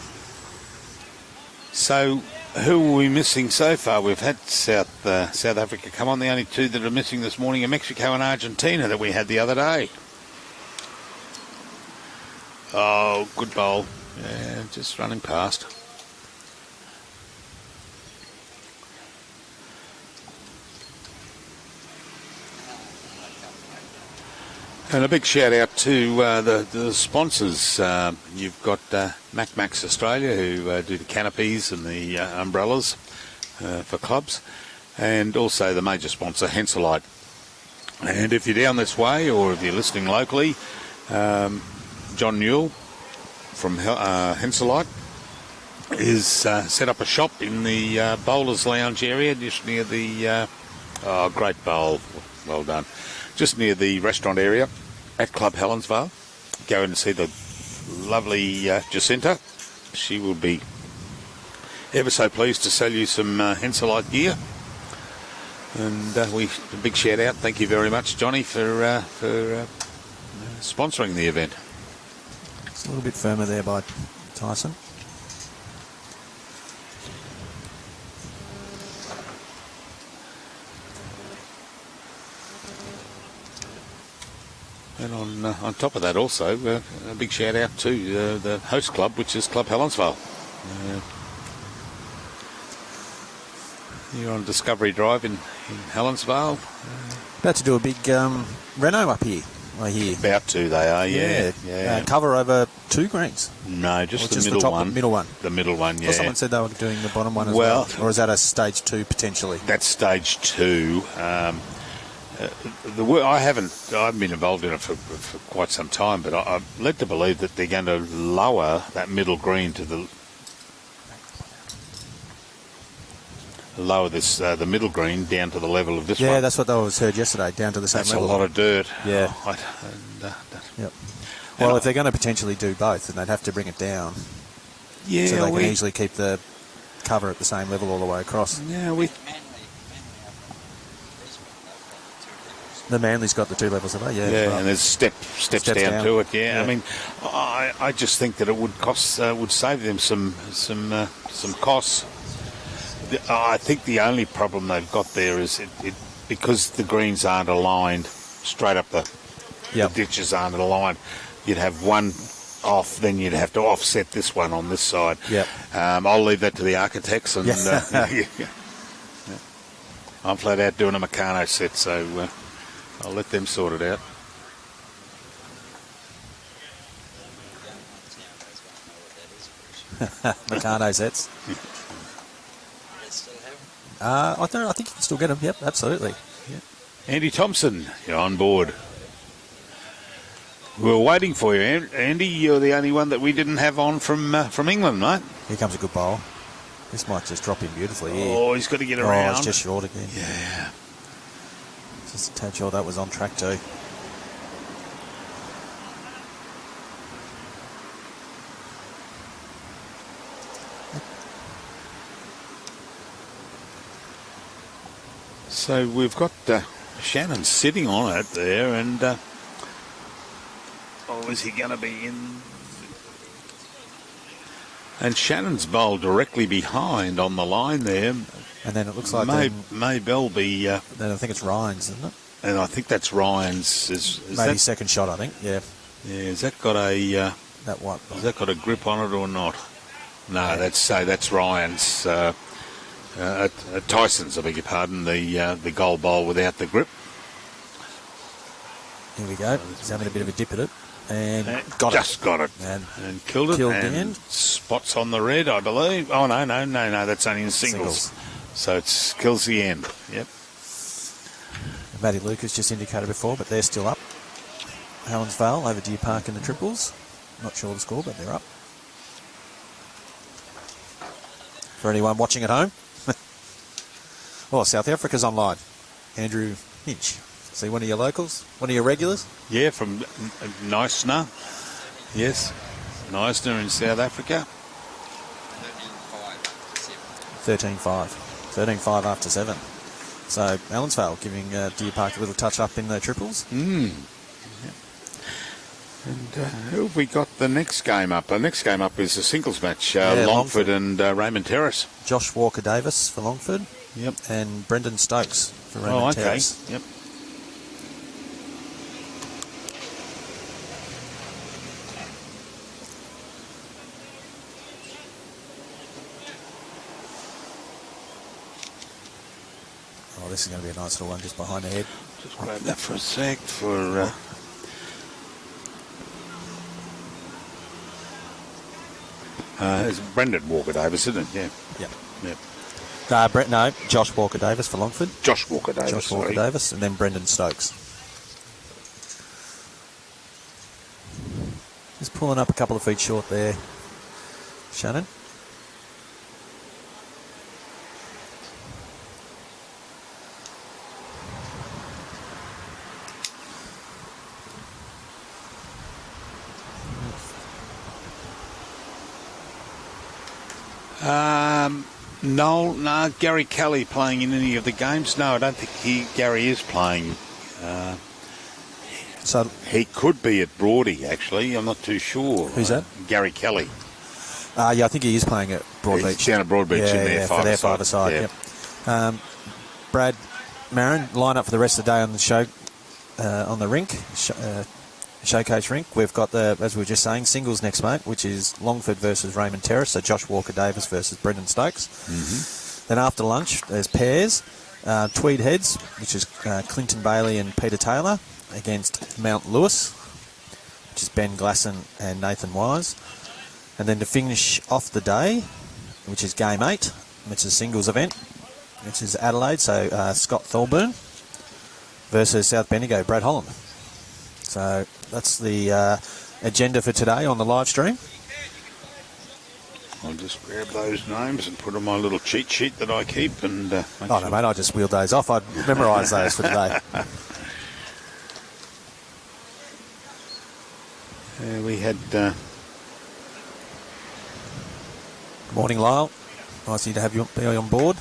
So, who are we missing so far? We've had South Africa come on. The only two that are missing this morning are Mexico and Argentina that we had the other day. Oh, good bowl. Yeah, just running past. And a big shout out to the sponsors. You've got Max Australia, who do the canopies and the umbrellas for clubs, and also the major sponsor Henselite. And if you're down this way, or if you're listening locally, John Newell from Henselite is set up a shop in the Bowlers Lounge area, just near the great bowl, well done, just near the restaurant area at Club Helensvale. Go in and see the lovely Jacinta. She will be ever so pleased to sell you some Henselite gear. And a big shout out. Thank you very much, Johnny, for sponsoring the event.
It's a little bit firmer there by Tyson.
And on top of that also, a big shout out to the host club, which is Club Helensvale. You're on Discovery Drive in Helensvale.
About to do a big reno up here, I hear.
About to, they are, yeah.
Cover over 2 greens.
No, just the
just
middle one.
The middle one.
The middle one, yeah.
Well, someone said they were doing the bottom one as well. Or is that a stage 2 potentially?
That's stage 2. I've been involved in it for quite some time, but I'm led to believe that they're going to lower that middle green to the middle green down to the level of this one.
Yeah, that's what I was heard yesterday, down to the same level.
That's a lot of dirt.
Yeah.
Yep.
Well, if they're going to potentially do both, then they'd have to bring it down.
Yeah,
so they can easily keep the cover at the same level all the way across.
Yeah,
The Manly's got the 2 levels of it, yeah.
Yeah,
right.
and there's steps down to it. Yeah. I mean, I just think that it would save them some costs. I think the only problem they've got there is it because the greens aren't aligned straight up the ditches aren't aligned. You'd have one off, then you'd have to offset this one on this side.
Yep.
I'll leave that to the architects, and I'm flat out doing a Meccano set, so I'll let them sort it out.
Meccano sets. I think you can still get them. Yep, absolutely.
Yeah. Andy Thompson, you're on board. We were waiting for you, Andy. You're the only one that we didn't have on from England, mate.
Here comes a good bowl. This might just drop in beautifully here.
Oh, he's got to get around.
Oh, it's just short again.
Yeah.
Just a tad short. That was on track too.
So we've got Shannon sitting on it there, and is he going to be in? And Shannon's bowled directly behind on the line there.
And then it looks like
may Bell be.
Then I think it's Ryan's, isn't it?
And I think that's Ryan's. Is
maybe
that,
second shot, I think. Yeah.
Yeah. Has that got a?
That white.
Has that got a grip on it or not? No, yeah. That's Ryan's. Tyson's, I beg your pardon, the goal bowl without the grip.
Here we go. He's having a bit of a dip at it. And
got it. And killed it.
Killed
and
the end.
Spots on the red, I believe. Oh, no, that's only in singles. So it kills the end. Yep.
Matty Lucas just indicated before, but they're still up. Helensvale over Deer Park in the triples. Not sure the score, but they're up. For anyone watching at home. Well, South Africa's online. Andrew Hinch See, one of your locals? One of your regulars?
Yeah, from Neisner. Yes, Neisner in South Africa.
13-5. 13-5 after 7. So, Helensvale giving Deer Park a little touch-up in the triples.
And who have we got the next game up? The next game up is a singles match, Longford and Raymond Terrace.
Josh Walker-Davis for Longford.
Yep.
And Brendan Stokes for Raymond Terrace.
Yep.
Oh, this is going to be a nice little one just behind the head.
Just grab that for a sec for... it's Brendan Walker-Davis, isn't it? Yeah.
Yep.
Yep.
Josh Walker-Davis for Longford.
Josh Walker-Davis.
Josh Walker-Davis, and then Brendan Stokes. Just pulling up a couple of feet short there, Shannon.
No, Gary Kelly playing in any of the games? No, I don't think Gary is playing.
So
he could be at Broady, actually. I'm not too sure.
Who's that?
Gary Kelly.
Yeah, I think he is playing at Broadbeach.
He's down at Broadbeach in their
for their five-a-side.
Yeah.
Yep. Brad Marin, line up for the rest of the day on the show, on the rink, showcase rink. We've got as we were just saying, singles next mate, which is Longford versus Raymond Terrace, so Josh Walker-Davis versus Brendan Stokes. Mm-hmm. Then after lunch, there's pairs, Tweed Heads, which is Clinton Bailey and Peter Taylor, against Mount Lewis, which is Ben Glasson and Nathan Wise. And then to finish off the day, which is Game 8, which is a singles event, which is Adelaide, so Scott Thorburn versus South Bendigo, Brad Holland. So that's the agenda for today on the live stream.
I'll just grab those names and put on my little cheat sheet that I keep. And
no, mate, I just wheeled those off. I'd memorise those for today.
We had...
Morning, Lyle. Nice to have you be on board.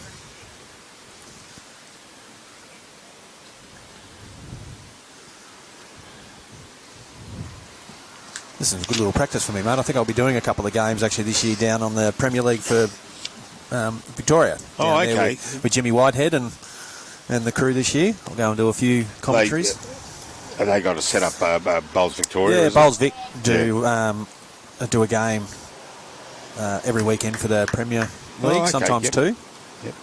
This is a good little practice for me, mate. I think I'll be doing a couple of games actually this year down on the Premier League for Victoria.
Oh, okay.
With Jimmy Whitehead and the crew this year. I'll go and do a few commentaries.
Have they got to set up Bowls Victoria?
Yeah, Bowls Vic do a game every weekend for the Premier League,
okay.
sometimes two.
Yep.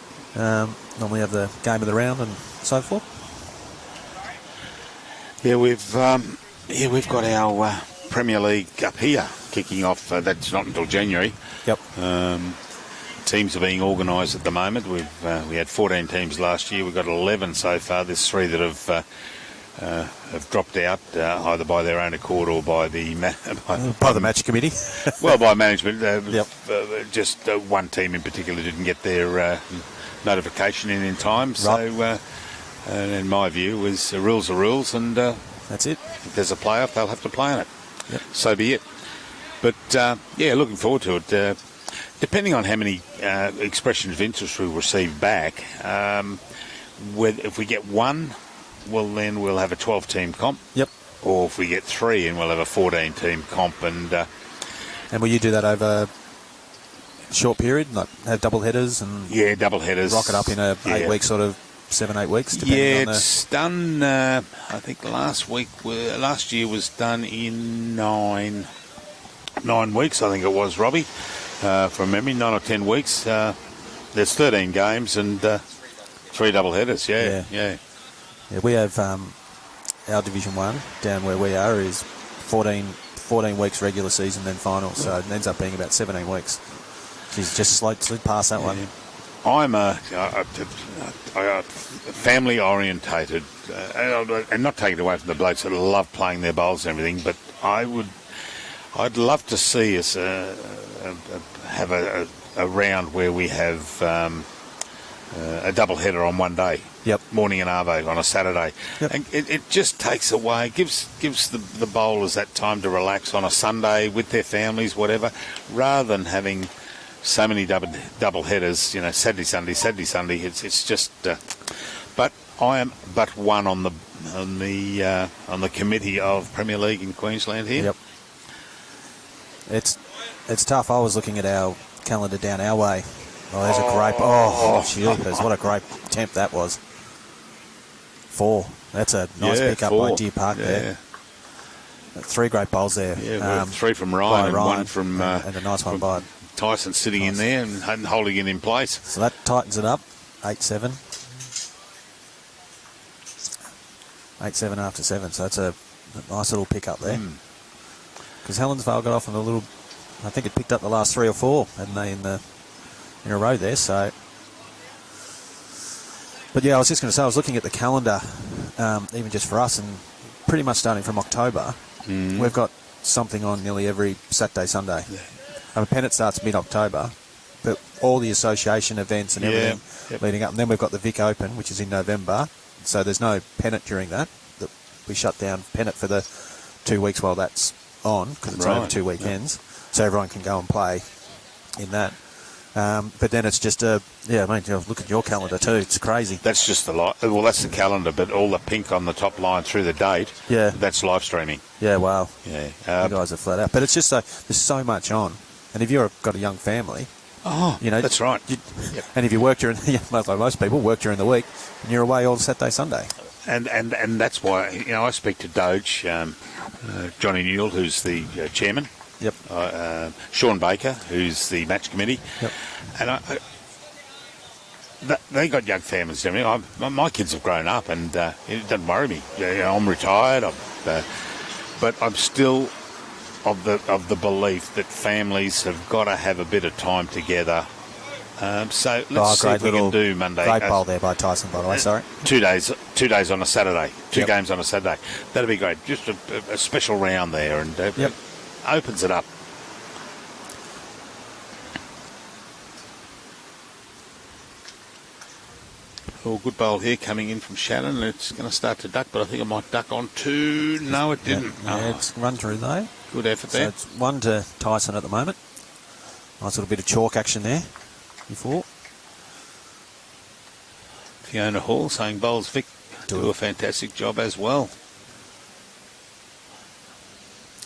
Normally have the game of the round and so forth.
Yeah, we've got our Premier League up here kicking off. That's not until January.
Yep.
Teams are being organised at the moment. We had 14 teams last year. We've got 11 so far. There's 3 that have dropped out either by their own accord or by the
match committee.
Well, by management.
Yep.
Just one team in particular didn't get their notification in time. So, in my view, was rules are rules, and
that's it.
If there's a playoff, they'll have to play in it.
Yep.
So be it. But looking forward to it. Depending on how many expressions of interest we receive back, if we get one, well, then we'll have a 12-team comp.
Yep.
Or if we get 3, and we'll have a 14-team comp. And
will you do that over a short period, like have double headers and
double headers,
rock it up in a 8-week sort of 7-8 weeks?
It's done. I think last year was done in 9 weeks. I think it was, Robbie, from memory, 9 or 10 weeks. There's 13 games and 3 double headers. Yeah,
we have our Division 1 down where we are is 14 weeks regular season, then final. So it ends up being about 17 weeks. She's just slid past that one.
I'm a family orientated, and not taking it away from the blokes that love playing their bowls and everything, but I'd love to see us have a round where we have a double header on one day.
Yep.
Morning and arvo on a Saturday.
Yep.
And it just takes away, gives the bowlers that time to relax on a Sunday with their families, whatever, rather than having so many double headers, Saturday, Sunday. It's just. But I am but one on the committee of Premier League in Queensland here.
Yep. It's tough. I was looking at our calendar down our way. Oh, there's a great. Jeepers, what a great attempt that was. 4. That's a nice pickup by Deer Park there. 3 great bowls there.
Yeah, 3 from Ryan and 1 from.
And a nice one by
Tyson sitting in there and holding it in place.
So that tightens it up. 8-7. 8-7 after 7. So that's a nice little pick up there. Because Helensvale got off on a little. I think it picked up the last 3 or 4, hadn't they, in a row there. So, but yeah, I was just going to say, I was looking at the calendar, even just for us, and pretty much starting from October, we've got something on nearly every Saturday, Sunday.
Yeah.
I mean, Pennant starts mid-October, but all the association events and everything leading up, and then we've got the Vic Open, which is in November. So there's no Pennant during that. We shut down Pennant for the 2 weeks while that's on, because it's over 2 weekends. So everyone can go and play in that. But then it's just look at your calendar too. It's crazy.
That's just that's the calendar, but all the pink on the top line through the date, that's live streaming.
Yeah, wow.
Yeah.
You guys are flat out. But it's just there's so much on. And if you've got a young family,
that's right.
And if you work during, like most people, work during the week, and you're away all Saturday, Sunday.
And that's why, I speak to Doge, Johnny Newell, who's the chairman.
Yep.
Sean Baker, who's the match committee.
Yep.
And they got young families. I mean, my kids have grown up, and it doesn't worry me. I'm retired, but I'm still of the belief that families have got to have a bit of time together. So let's see if we can do Monday.
Great bowl there by Tyson, by the way. Sorry.
2 days on a Saturday. 2 games on a Saturday. That'd be great. Just a special round there, and opens it up. Oh, good bowl here coming in from Shannon. It's going to start to duck, but I think it might duck on 2. No, it didn't.
It's run through though.
Good effort there.
So it's 1 to Tyson at the moment. Nice little bit of chalk action there before.
Fiona Hall saying Bowls Vic do a fantastic job as well.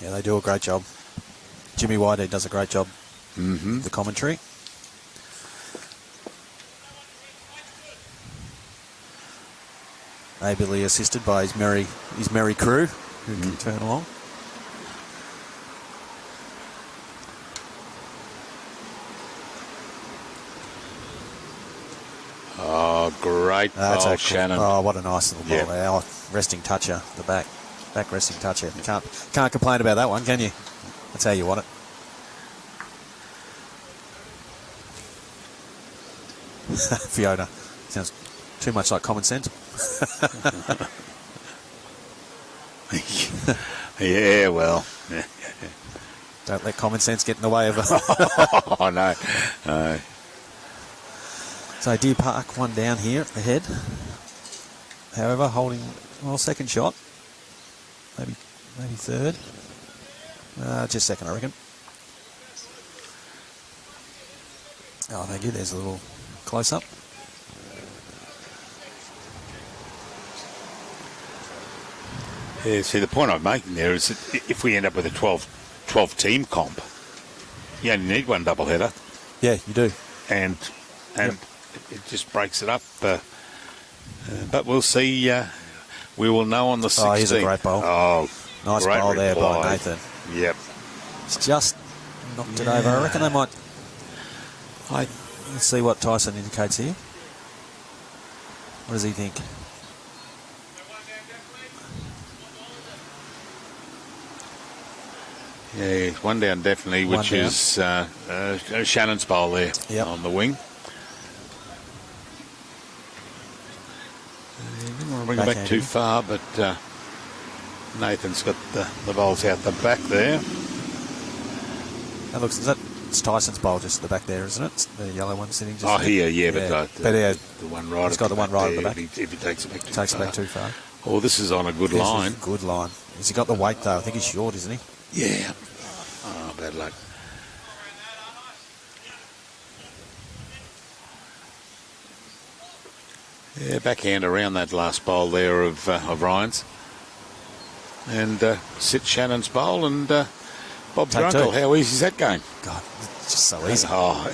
Yeah, they do a great job. Jimmy Whitehead does a great job.
Mm-hmm.
The commentary. Ably assisted by his merry crew who can turn along.
Oh, great ball, Shannon.
Oh, what a nice little ball there. Oh, resting toucher, the back resting toucher. You can't complain about that one, can you? That's how you want it. Fiona. Sounds too much like common sense.
Yeah, well.
Don't let common sense get in the way of it.
Oh, no.
So Deer Park, 1 down here at the head. However, holding, second shot. Maybe third. Just second, I reckon. Oh, thank you. There's a little close-up.
Yeah, see, the point I'm making there is that if we end up with a 12-team comp, you only need 1 double header.
Yeah, you do.
And it just breaks it up. But we'll see. We will know on the 16th.
Oh, here's a great bowl.
Oh,
nice
great
bowl there
reply.
by Nathan.
Yep.
It's just knocked it over. I reckon they might. Let's see what Tyson indicates here. What does he think?
Yeah, 1 down definitely, which is Shannon's bowl there on the wing. Didn't want to bring it back too far, but Nathan's got the bowls out the back there.
That looks, is that It's Tyson's bowl just at the back there, isn't it? It's the yellow one sitting just
Oh,
there.
here, yeah, but the one right.
He's got the one right at the back.
If he takes it back too
Takes
far.
it back too far.
Oh, this is on a good line.
Good line. Has he got the weight though? I think he's short, isn't he?
Yeah. Oh, bad luck. Yeah, backhand around that last bowl there of Ryan's. And sit Shannon's bowl and Bob's your uncle. How easy is that going?
God, it's just so easy.
Oh,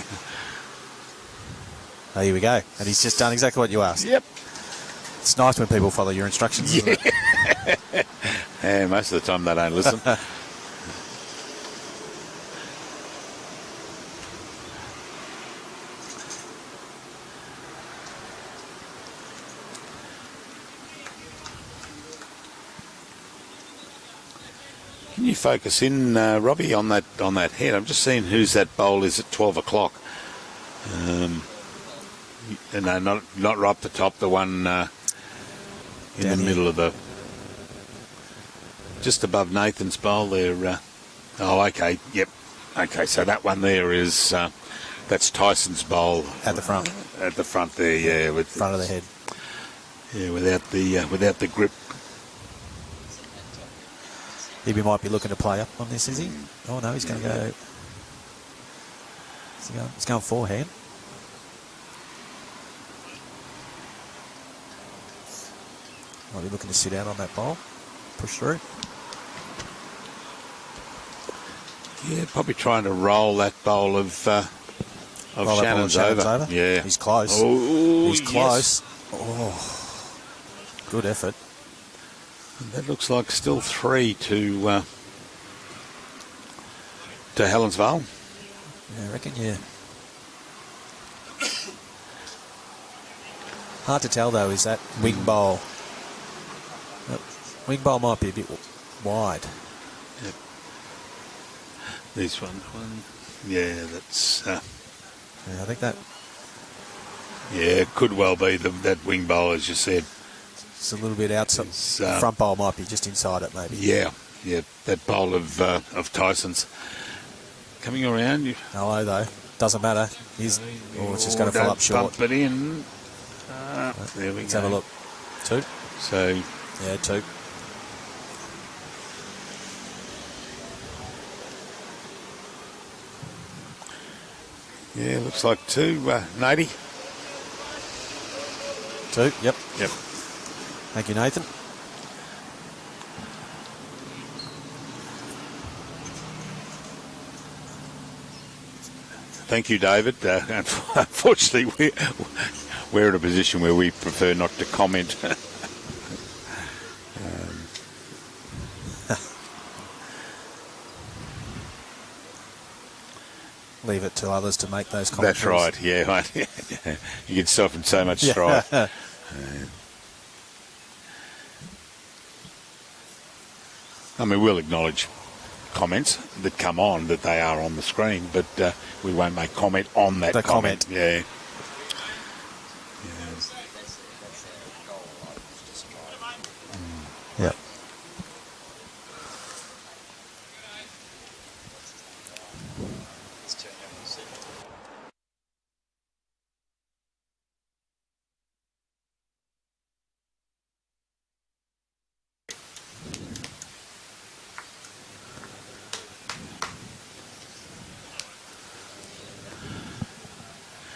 here we go. And he's just done exactly what you asked.
yep.
It's nice when people follow your instructions, isn't it?
Yeah, most of the time they don't listen. Can you focus in, Robbie, on that head? I'm just seeing whose that bowl is at 12 o'clock. No, not right up the top. The one in the middle of the, just above Nathan's bowl there. Oh, okay. Yep. Okay, so that one there is that's Tyson's bowl
At the front.
At the front there, yeah, with
Front of the head.
Yeah, without the grip.
He might be looking to play up on this, is he? Oh no, he's going to go. He's going forehand. Might be looking to sit out on that bowl, push through.
Yeah, probably trying to roll that bowl of Shannon's over. Yeah,
he's close.
Oh,
he's close. Yes. Oh, good effort.
And that looks like still 3 to Helensvale.
Yeah, I reckon. Yeah. Hard to tell though. Is that wing bowl? Wing bowl might be a bit wide.
Yep. This one. Yeah, that's.
Yeah, I think that.
Yeah, it could well be that wing bowl, as you said.
It's a little bit outside. Front bowl might be just inside it, maybe.
Yeah, that bowl of Tyson's coming around.
Hello though, doesn't matter. It's just going to fill up short.
Bump it in. There we go.
Let's have a look. 2.
So
yeah, 2.
yeah, looks like 2. Nady.
2. Yep.
Yep.
Thank you, Nathan.
Thank you, David. Unfortunately, we're in a position where we prefer not to comment.
Leave it to others to make those comments.
That's right, yeah. You get yourself in so much strife. I mean, we'll acknowledge comments that come on, that they are on the screen, but we won't make comment on that comment. Yeah.
Yep.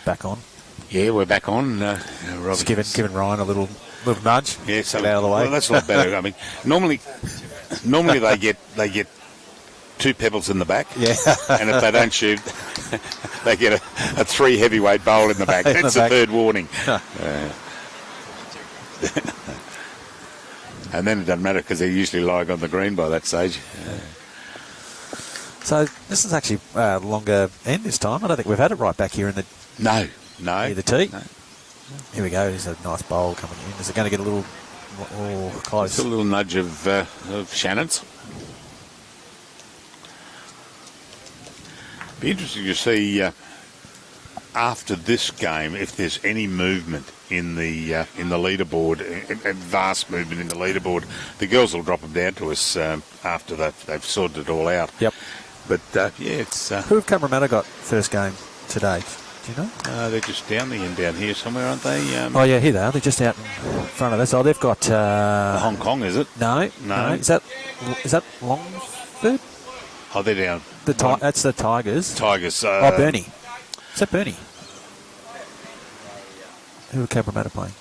Back on.
Yeah, we're back on.
Just giving Ryan a little nudge.
Yeah, so
get out of the way.
Well, that's a lot better. I mean, normally they get 2 pebbles in the back.
Yeah.
And if they don't shoot, they get a 3 heavyweight bowl in the back. That's the third warning. And then it doesn't matter because they're usually lying on the green by that stage.
So this is actually a longer end this time. I don't think we've had it right back here in the
No.
near the tee.
No.
Here we go. There's a nice bowl coming in. Is it going to get a little close?
It's a little nudge of Shannon's. Be interesting to see after this game if there's any movement in the leaderboard, a vast movement in the leaderboard. The girls will drop them down to us after they've sorted it all out.
Yep.
But, yeah, it's...
Who have Cabramatta got first game today? Do you know?
they're just down the end down here somewhere, aren't they?
Oh, yeah, here they are. They're just out in front of us. Oh, they've got...
Hong Kong, is it?
No. Is that Longford?
Oh, they're down.
That's the Tigers.
Tigers.
Burnie. Is that Burnie? Who are Cabramatta playing?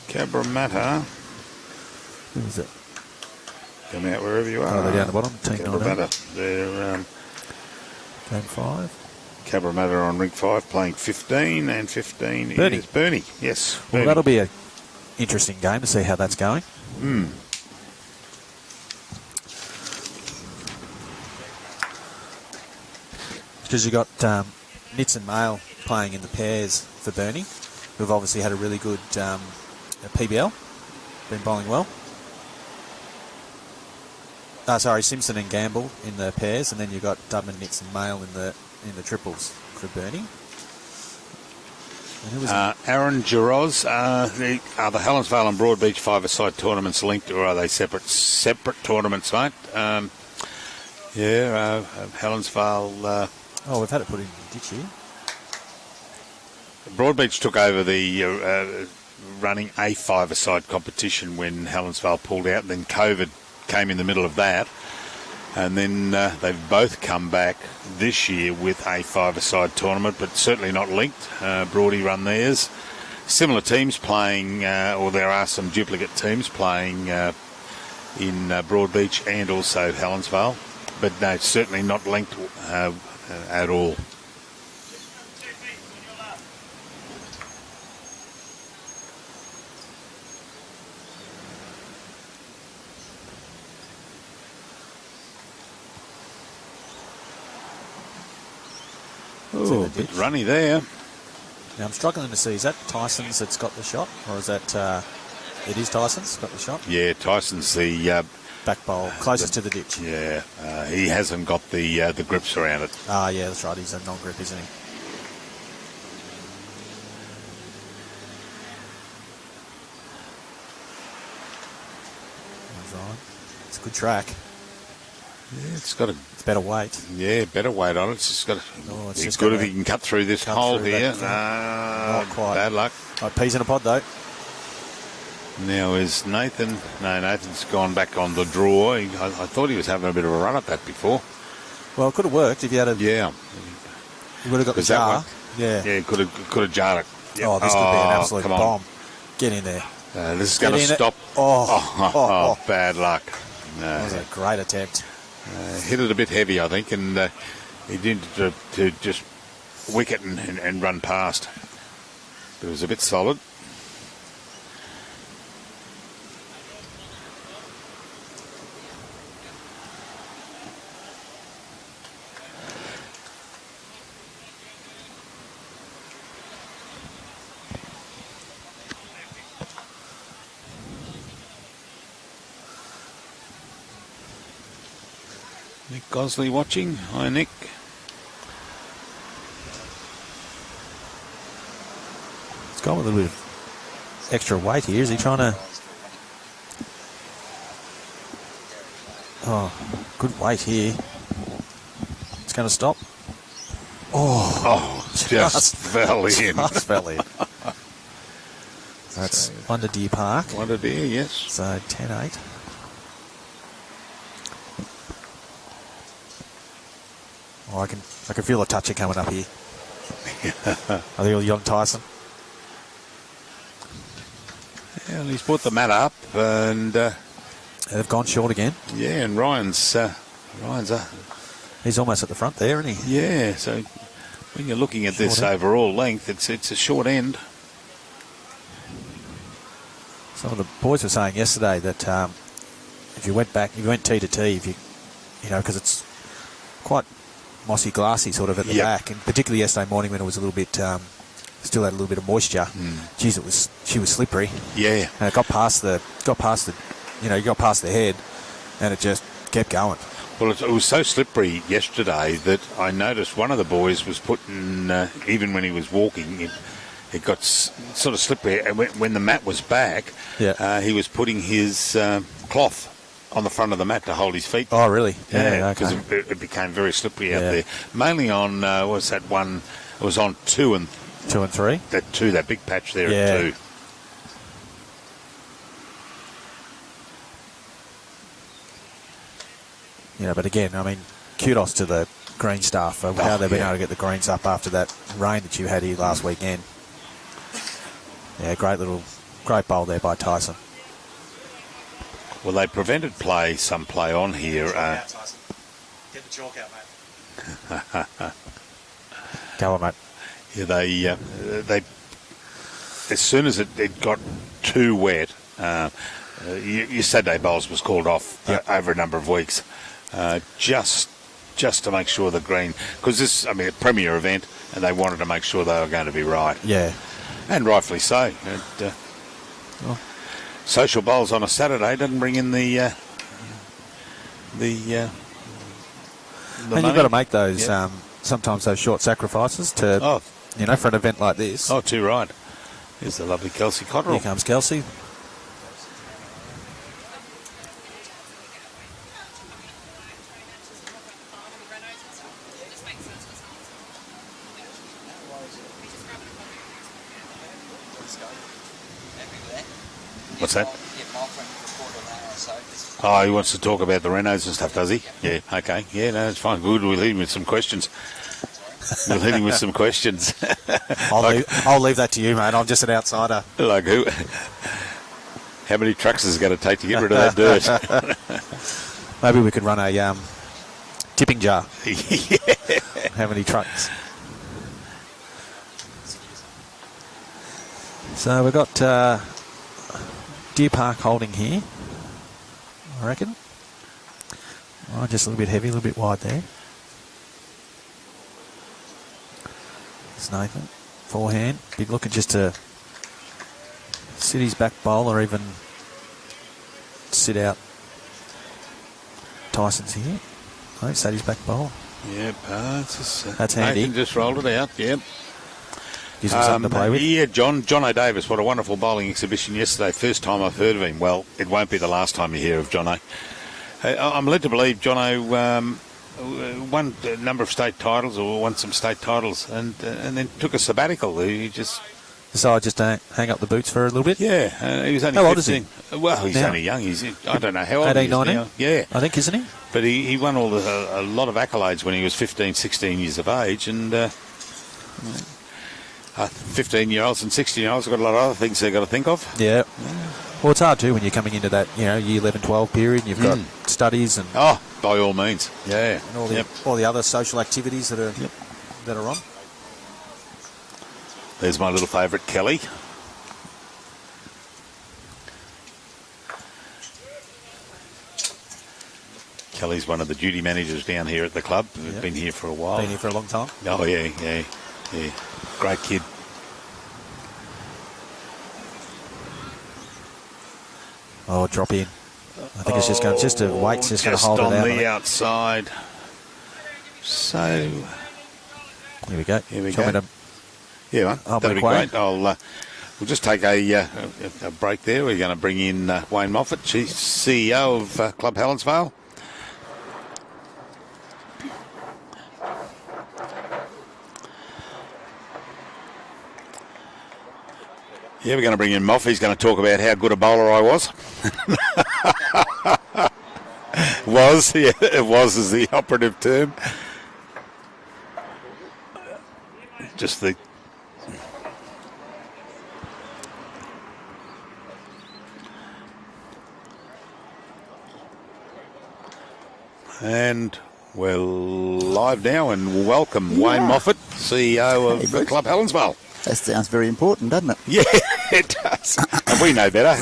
Cabramatta.
Who is it?
Come out wherever you are.
Oh, they're down the bottom. Team
Cabramatta. They're...
Game 5.
Cabramatta on ring 5 playing 15, and 15
Burnie.
is Burnie. Yes.
Well,
Burnie.
that'll be an interesting game to see how that's going. Because you got Nits and Mail playing in the pairs for Burnie, who've obviously had a really good PBL, been bowling well. Simpson and Gamble in the pairs, and then you've got Dubman, Nits and Mail in the triples for Burnie. And who was
Aaron Giroz, the Helensvale and Broadbeach five-a-side tournaments linked, or are they separate tournaments, mate? Helensvale...
we've had it put in the ditch here.
Broadbeach took over the running a five-a-side competition when Helensvale pulled out, and then COVID came in the middle of that. And then they've both come back this year with a five-a-side tournament, but certainly not linked. Broadie run theirs. Similar teams playing, or there are some duplicate teams playing in Broadbeach and also Helensvale. But no, certainly not linked at all. Oh, a bit runny there.
Now I'm struggling to see, is that Tyson's that's got the shot, or is that it is Tyson's got the shot?
Yeah, Tyson's the
back bowl closest to the ditch.
Yeah, he hasn't got the grips around it.
Yeah, that's right. He's a non-grip, isn't he? It's a good track.
Yeah, it's got a...
It's better weight.
Yeah, better weight on it. It's just got a... It's good if he can cut through this hole here.
Not quite.
Bad luck.
Peas in a pod, though.
Now is Nathan... No, Nathan's gone back on the draw. I thought he was having a bit of a run at that before.
Well, it could have worked if you had a...
Yeah.
You would have got the jar. Yeah.
Yeah, could have jarred it. Yep.
Oh, this could be an absolute bomb. Get in there.
This is going to stop... Oh, bad luck. No.
That was a great attempt.
Hit it a bit heavy, I think, and he did to just wick it and run past. But it was a bit solid. Nick Gosley watching. Hi, Nick.
It's gone with a little bit of extra weight here. Is he trying to... Oh, good weight here. It's going to stop.
Just fell in.
Just fell in. That's Wonder Deer Park.
Wonder Deer, yes.
So 10-8. Oh, I can feel a toucher coming up here. I think young Tyson.
Yeah, well, he's put the mat up, and
they've gone short again.
Yeah, and Ryan's
he's almost at the front there, isn't he?
Yeah. So when you're looking at short this end. Overall length, it's a short end.
Some of the boys were saying yesterday that if you went tee to tee, because it's quite mossy, glassy sort of at the back, and particularly yesterday morning when it was a little bit, still had a little bit of moisture. Geez, she was slippery.
Yeah,
and it got past the head, and it just kept going.
Well, it was so slippery yesterday that I noticed one of the boys was putting, even when he was walking, it got sort of slippery. And when the mat was back, he was putting his cloth on the front of the mat to hold his feet.
Oh, really?
Yeah, because
okay.
it became very slippery out there. Mainly on, what was that one? It was on 2 and
2 and 3.
That big patch there at 2.
Yeah, but again, I mean, kudos to the green staff for how they've been able to get the greens up after that rain that you had here last weekend. Yeah, great bowl there by Tyson.
Well, they prevented some play on here.
Tyson. Get the chalk out, mate. Go on, mate.
Yeah, they as soon as it got too wet, your Saturday bowls was called off over a number of weeks, just to make sure the green, because this, I mean, a premier event, and they wanted to make sure they were going to be right.
Yeah,
and rightfully so. Social bowls on a Saturday doesn't bring in the
and you've got to make those sometimes those short sacrifices to for an event like this.
Oh, too right. Here's the lovely Kelsey Cotterill.
Here comes Kelsey.
What's that? Oh, he wants to talk about the renos and stuff, does he? Yeah, okay. Yeah, no, it's fine. Good, we'll hit him with some questions.
I'll leave that to you, mate. I'm just an outsider.
Like who? How many trucks is it going to take to get rid of that dirt?
Maybe we could run a tipping jar.
Yeah.
How many trucks? So we've got Deer Park holding here, I reckon. Oh, just a little bit heavy, a little bit wide there. It's Nathan. Forehand. Big looking just to sit his back bowl or even sit out Tyson's here. Oh, sat his back bowl.
Yep,
that's handy.
Nathan just rolled it out, yep.
Gives him something to play with.
Yeah, John O'Davis, what a wonderful bowling exhibition yesterday. First time I've heard of him. Well, it won't be the last time you hear of John I'm led to believe John won a number of state titles, or won some state titles, and then took a sabbatical. He just
decided just to hang up the boots for a little bit.
Yeah, he was only
how
15.
Old is he?
Well, he's
now?
only young. I don't know how old
18,
he is
19?
now. Yeah,
I think, isn't he?
But he won a lot of accolades when he was 15, 16 years of age, and 15-year-olds and 16-year-olds have got a lot of other things they've got to think of.
Yeah. Well, it's hard too when you're coming into that, year 11, 12 period, and you've got studies and
by all means, yeah,
and all the other social activities that are on.
There's my little favourite, Kelly. Kelly's one of the duty managers down here at the club. Yep. Been here for a while.
Been here for a long time.
Oh yeah. Great kid.
Oh, drop in. I think it's just going to weight's just going to hold it out.
Just on the outside. So
here we go.
Yeah, man. That'll be great. We'll just take a break there. We're going to bring in Wayne Moffat, CEO of Club Helensvale. Yeah, we're going to bring in Moff. He's going to talk about how good a bowler I was. It was is the operative term. Just the... And we're live now, and welcome Wayne Moffat, CEO of Club Helensvale.
That sounds very important, doesn't it?
Yeah, it does. And we know better.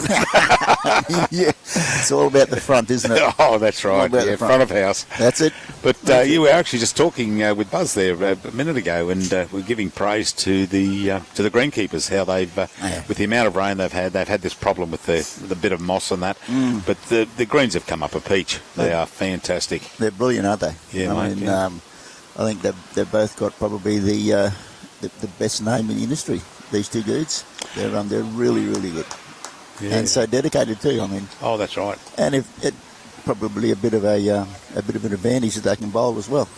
Yeah, it's all about the front, isn't it?
Oh, that's right. Yeah, front of house.
That's it.
But you were actually just talking with Buzz there a minute ago, and we're giving praise to the greenkeepers, how they've, with the amount of rain they've had this problem with the bit of moss and that. But the greens have come up a peach. They are fantastic.
They're brilliant, aren't they?
Yeah,
I mean, I think they've both got probably the best name in the industry. These two dudes, they're really, really good, and so dedicated too. I mean,
oh, that's right.
And if probably a bit of an advantage that they can bowl as well.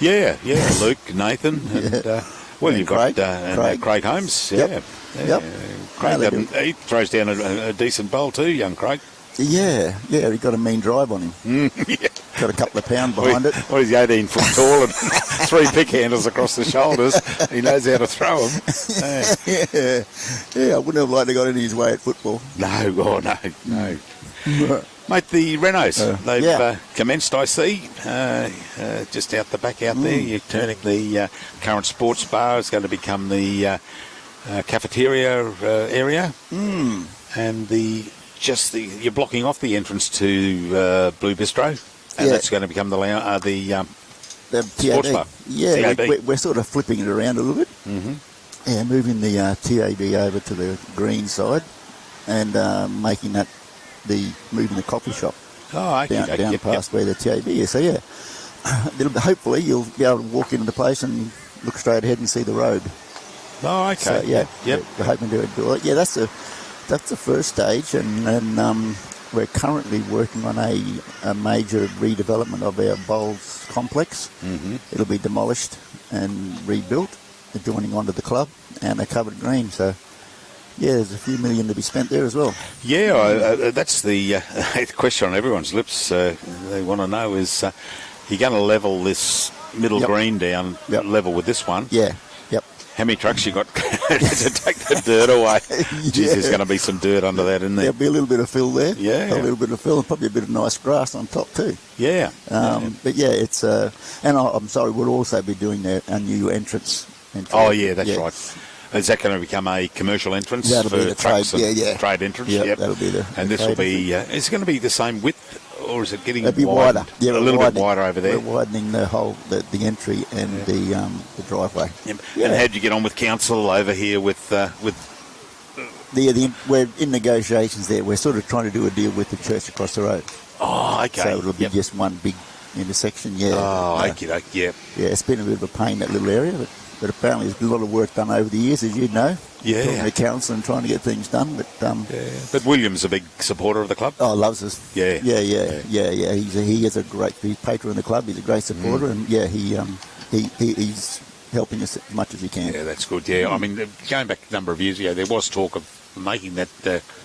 Yeah, Luke, Nathan, and
And
you've
Craig.
got Craig Holmes.
Yep.
Yeah.
Yep.
Craig, he throws down a decent bowl too, young Craig.
Yeah, he got a mean drive on him.
Yeah.
Got a couple of pound behind it.
Well, he's 18 foot tall and 3 pick handles across the shoulders. He knows how to throw them.
Yeah, I wouldn't have liked to got in his way at football.
No. Mate, the renos, they've commenced, I see, just out the back out there. You're turning the current sports bar is going to become the cafeteria area. And you're blocking off the entrance to Blue Bistro, and that's going to become the sports bar.
Yeah,
TAB.
we're sort of flipping it around a little bit. Yeah, moving the TAB over to the green side, and making that moving the coffee shop down past where the TAB is. So yeah, hopefully you'll be able to walk into the place and look straight ahead and see the road.
Oh, okay.
So, we're hoping to do it. Yeah, that's the first stage, and we're currently working on a major redevelopment of our bowls complex. It'll be demolished and rebuilt, joining onto the club and a covered green. So, yeah, there's a few million to be spent there as well.
Yeah, that's the question on everyone's lips. They want to know is, you're going to level this middle green down level with this one?
Yeah.
How many trucks you got to take the dirt away? Geez, there's going to be some dirt under that, isn't there?
There'll be a little bit of fill there.
Yeah.
A little bit of fill and probably a bit of nice grass on top too.
Yeah.
But yeah, it's... and I'm sorry, we'll also be doing a new entrance.
Oh, yeah, that's right. Is that going to become a commercial entrance
that'll
for
be the
trucks?
trade,
Trade entrance?
Yep, that'll be the
And this will be... is it going to be the same width, or is it getting
It'll be wider? Yeah,
a little bit wider over there.
We're widening the the entry and the driveway.
Yep. Yeah. And how did you get on with council over here with
we're in negotiations there. We're sort of trying to do a deal with the church across the road.
Oh, okay.
So it'll be just one big intersection,
yeah.
Yeah, it's been a bit of a pain, that little area, but apparently there's been a lot of work done over the years, as you know.
Yeah.
Talking to council and trying to get things done.
But William's a big supporter of the club?
Oh, loves us.
Yeah.
He is a great patron of the club. He's a great supporter, and he's helping us as much as he can.
Yeah, that's good. Yeah, I mean, going back a number of years ago, there was talk of making that,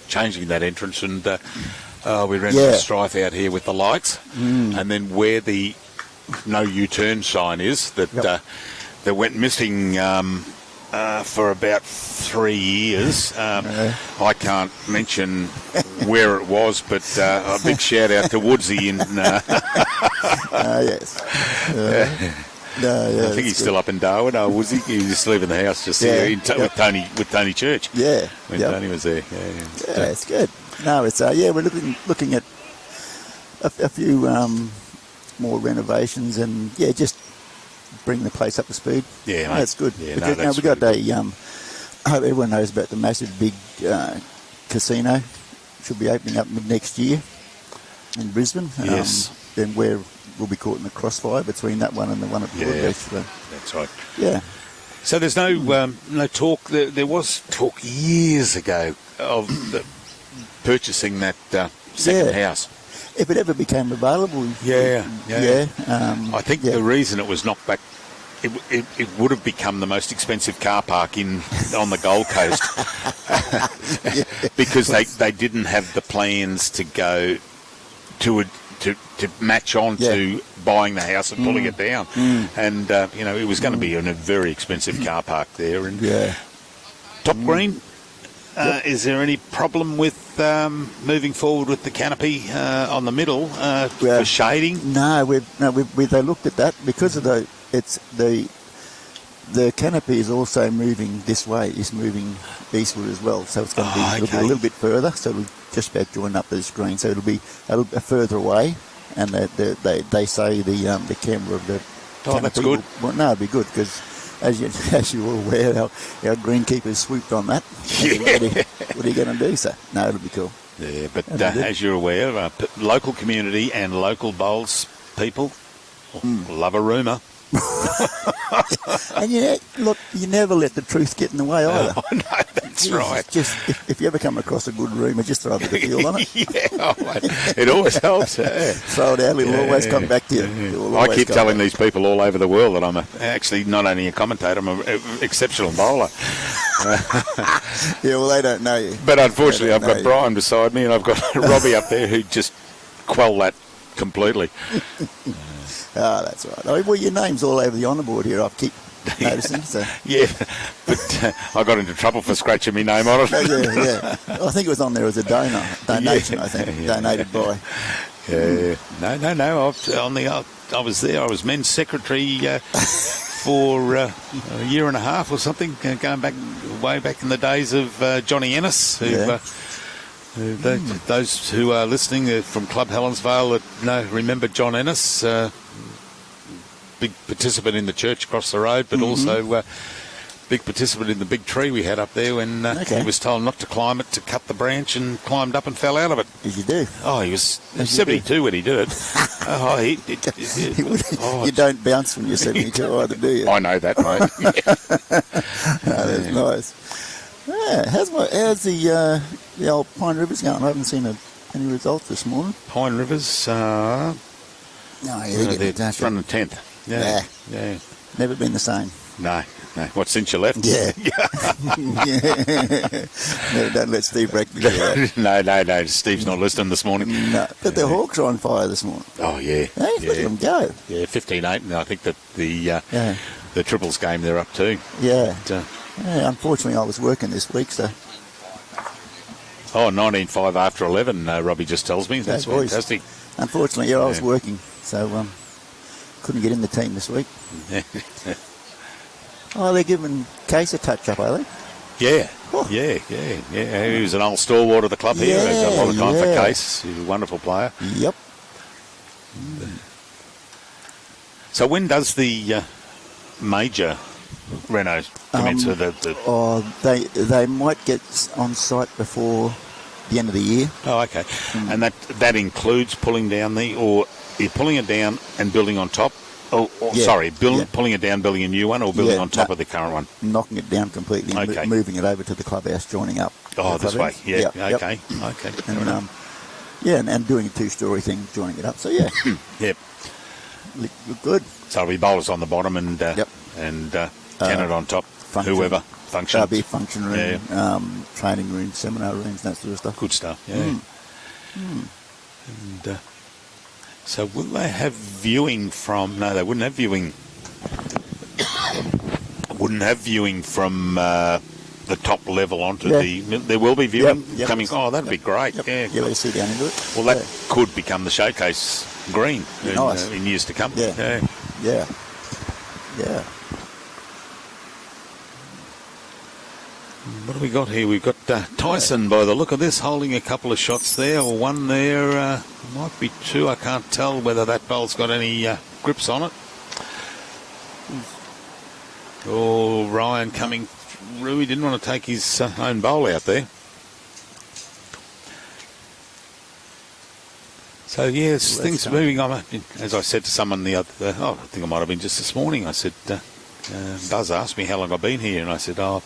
changing that entrance, and we ran into strife out here with the lights, and then where the no U-turn sign is, that went missing for about 3 years. I can't mention where it was, but a big shout out to Woodsy in.
Yes.
I think he's still up in Darwin. Was he? He was just leaving the house just here with Tony Church.
Yeah.
When Tony was there.
Yeah, it's good. No, it's we're looking at a few more renovations and just bring the place up to speed.
Yeah, mate.
That's good.
Yeah,
because
that's
we got I hope everyone knows about the massive big casino. Should be opening up mid next year in Brisbane.
Yes.
Then we'll be caught in the crossfire between that one and the one at Broadbeach. So.
That's right.
Yeah.
So there's no talk. There was talk years ago of purchasing that second house.
If it ever became available.
I think the reason it was knocked back, it would have become the most expensive car park on the Gold Coast because they didn't have the plans to go to match on to buying the house and pulling it down, and it was going to be in a very expensive car park there. And top green. Is there any problem with moving forward with the canopy on the middle for shading?
No, they looked at that because of the canopy is also moving this way. It's moving eastward as well, so it's going to be, it'll be a little bit further. So it'll just about join up to the screen. So it'll be a little bit further away, and they say the camera of the canopy.
That's good.
It'll be good because. As you're all aware, our greenkeepers swooped on that. What are you going to do, sir? No, it'll be cool.
Yeah, but as you're aware, local community and local bowls people love a rumour.
And look, you never let the truth get in the way either.
Oh, no, that's
Jesus,
right.
Just if you ever come across a good rumour, just throw a bit of fuel on it.
Yeah, oh, mate, it always helps. Yeah.
Throw it out, it'll always come back to you. It'll
I
always
keep
come
telling
back.
these people all over the world that I'm actually not only a commentator, I'm an exceptional bowler.
Yeah, well, they don't know you.
But unfortunately, I've
They
got
don't know
Brian beside me, and I've got Robbie up there who just quell that completely.
Ah, that's right. Oh, well, your name's all over the honour board here. I keep noticing. So.
Yeah, but I got into trouble for scratching my name on it.
Yeah. I think it was on there as a donation.
Yeah.
I think donated by.
Yeah. No. I was there. I was men's secretary for a year and a half or something, going back way back in the days of Johnny Ennis. Those who are listening from Club Helensvale that remember John Ennis, big participant in the church across the road, but also big participant in the big tree we had up there when he was told not to climb it, to cut the branch, and climbed up and fell out of it.
Did you do?
Oh, he was 72 when he did it.
You don't bounce when you're 72 either, do you?
I know that, mate.
That's nice. Yeah, how's the old Pine Rivers going? I haven't seen any results this morning.
Pine Rivers,
No,
they're running 10th. Yeah.
Never been the same.
No. What, since you left?
Yeah. No, don't let Steve Bracknell do that.
No. Steve's not listening this morning.
No, but the Hawks are on fire this morning.
Oh, yeah.
Hey, look at them go.
Yeah, 15-8, and I think that the triples game they're up to.
Yeah.
But,
unfortunately, I was working this week, so...
19-5 after 11, Robbie just tells me. That's fantastic.
Unfortunately, I was working, so couldn't get in the team this week. Oh, they're giving Case a touch-up, are they?
Yeah.
Oh.
Yeah. He was an old stalwart of the club here. He's got a lot of time for Case. He's a wonderful player.
Yep.
So when does the major reno commence?
They might get on site before the end of the year.
Oh, okay. And that includes pulling down or you're pulling it down and building on top? Pulling it down, building a new one, or building on top of the current one?
Knocking it down completely, moving it over to the clubhouse, joining up.
Oh, this way, yeah.
Yep.
Okay.
And doing a two-story thing, joining it up. So, yeah.
Yep.
Look good.
So it'll be bowlers on the bottom and Kennett on top, whoever. Functions.
There'll be function room, training room, seminar rooms, that sort of stuff.
Good stuff, yeah. And so will they have viewing from... No, they wouldn't have viewing... from the top level onto the... There will be viewing coming... Oh, that'd be great, yeah.
Yeah, let us sit down into it.
Well, that could become the showcase green in years to come.
Yeah.
What have we got here? We've got Tyson, by the look of this, holding a couple of shots there, or one there, might be two. I can't tell whether that bowl's got any grips on it. Oh, Ryan coming through. He didn't want to take his own bowl out there. So, yes, things are moving on. As I said to someone the other, I think it might have been just this morning, I said, Buzz asked me how long I've been here, and I said, I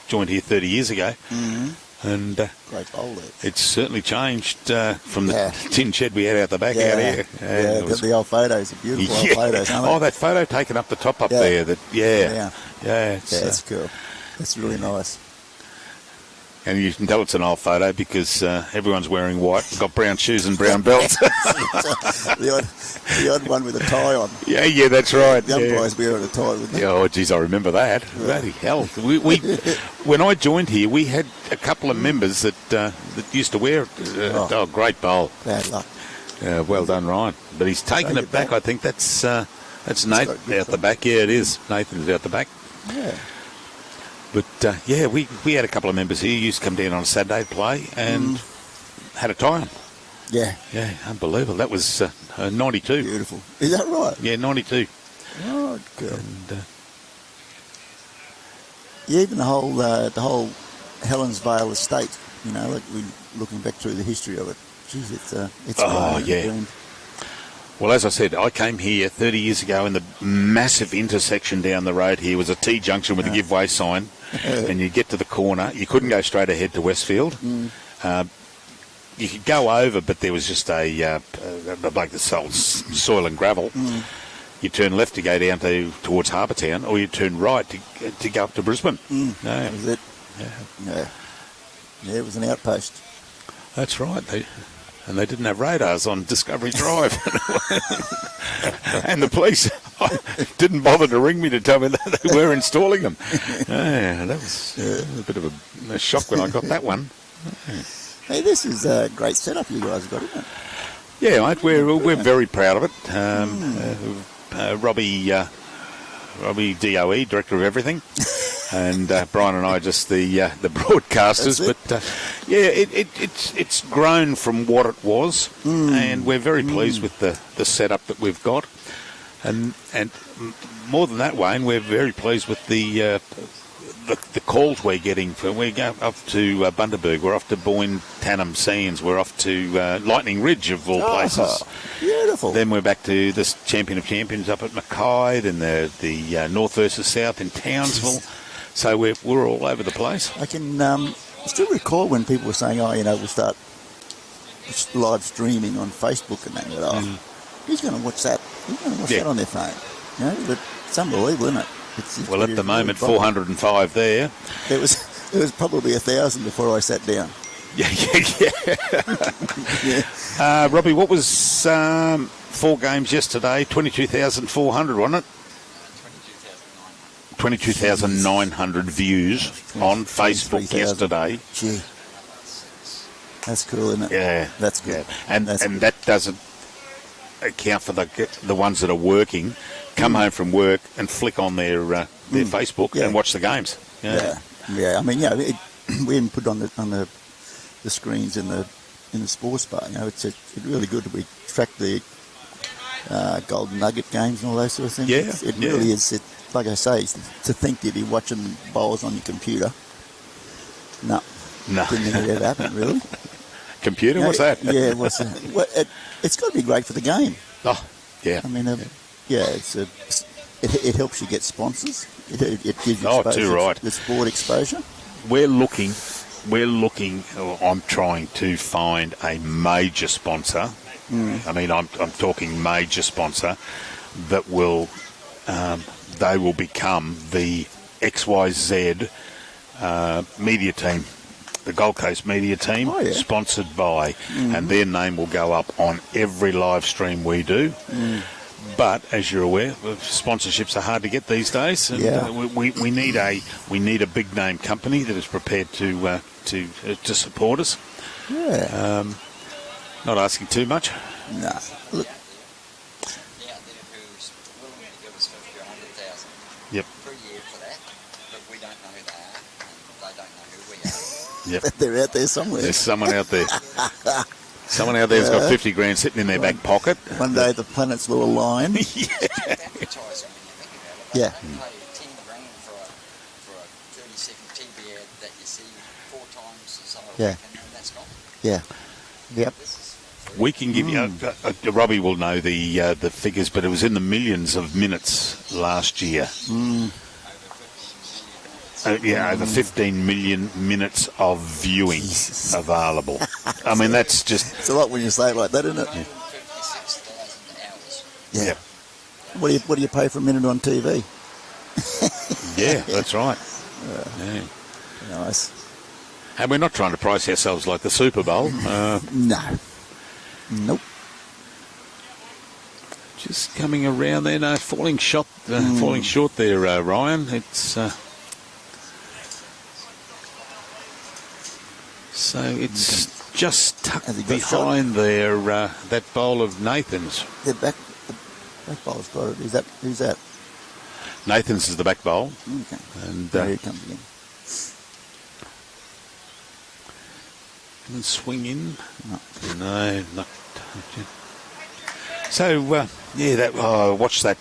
joined here 30 years ago. And
great bowl there.
It's certainly changed from the tin shed we had out the back out here.
The old photos, the beautiful old photos, aren't they?
That photo taken up the top up there.
It's cool. It's really nice.
And you can tell it's an old photo because everyone's wearing white, got brown shoes and brown belts.
the odd one with a tie on.
Yeah, that's right.
The umpire's wearing a tie, wouldn't they?
Oh, geez, I remember that. Bloody hell. We when I joined here, we had a couple of members that used to wear it. Great bowl.
Bad luck.
Well done, Ryan. But he's taken it back. I think that's Nathan out the back. Yeah, it is. Nathan's out the back.
Yeah.
But, we had a couple of members here, used to come down on a Saturday to play and had a tie on.
Yeah.
Yeah, unbelievable. That was 92.
Beautiful. Is that right?
Yeah, 92.
Oh, good.
And,
even the whole Helensvale estate, like we're looking back through the history of it. Geez, it's
yeah. Well, as I said, I came here 30 years ago, and the massive intersection down the road here was a T-junction with a giveaway sign, and you get to the corner. You couldn't go straight ahead to Westfield. You could go over, but there was just a bloke that sold soil and gravel. You turn left to go down towards Harbour Town, or you turn right to go up to Brisbane. No.
That was it. Yeah, it was an outpost.
That's right. They didn't have radars on Discovery Drive. And the police didn't bother to ring me to tell me that they were installing them. That was a bit of a shock when I got that one.
Hey, this is a great setup you guys got, isn't it?
Yeah, mate, we're very proud of it. Robbie DOE, Director of Everything, and Brian and I are just the broadcasters. But it's grown from what it was, and we're very pleased with the setup that we've got. And more than that, Wayne, we're very pleased with the calls we're getting. We're going up to Bundaberg, we're off to Boyne, Tannum Sands, we're off to Lightning Ridge, of all places.
Beautiful.
Then we're back to this Champion of Champions up at Mackay, and the North versus South in Townsville. So we're all over the place.
I can still recall when people were saying, we'll start live streaming on Facebook, and they went, who's going to watch that? Who's going to watch that on their phone? But it's unbelievable, isn't it? It's
well, at the moment, 405 there.
It was probably 1,000 before I sat down.
Yeah. Robbie, what was 4 games yesterday? 22,400, wasn't it? 22,900 views on Facebook yesterday.
Gee, that's cool, isn't it?
Yeah,
that's good.
Yeah. And that doesn't account for the ones that are working. Come home from work and flick on their Facebook and watch the games.
Yeah. I mean, we didn't put on the screens in the sports bar. It's really good that we track the Golden Nugget games and all those sort of things.
Yeah,
it really is. Like I say, to think that you're watching bowls on your computer. No. Didn't think it ever happened, really.
Computer? What's that?
Yeah, what's that? Well, it's got to be great for the game.
Oh, yeah.
I mean, it helps you get sponsors. It gives you exposure,
too right.
The sport exposure.
We're looking. I'm trying to find a major sponsor. I mean, I'm talking major sponsor that will. They will become the XYZ media team, the Gold Coast media team, sponsored by, and their name will go up on every live stream we do. But as you're aware, sponsorships are hard to get these days. And we need a big name company that is prepared to support us.
Yeah.
Not asking too much.
No. Look.
Yep.
Per year for that, but we don't know who they are, and they don't know who we are.
Yep.
They're out there somewhere.
There's someone out there. Someone out there's got 50 grand sitting in their back pocket.
One day the planets will align.
Advertising, when you think about it. They pay 10 grand for a 30-second TV ad that you see 4 times some of the week, and that's gone.
Yeah. Yep.
We can give you. Robbie will know the figures, but it was in the millions of minutes last year. Over 15 million minutes of viewing available. I mean, that's just.
It's a lot when you say it like that, isn't it?
56,000 hours.
Yeah. What do you pay for a minute on TV?
Yeah, that's right.
Nice.
And we're not trying to price ourselves like the Super Bowl.
No. Nope.
Just coming around there, no, falling short there, Ryan. It's so it's just tucked behind there. That bowl of Nathan's.
The back bowl's got it. Who's that?
Nathan's is the back bowl.
Okay.
And
there it comes again.
And swing in. No, not. So watch that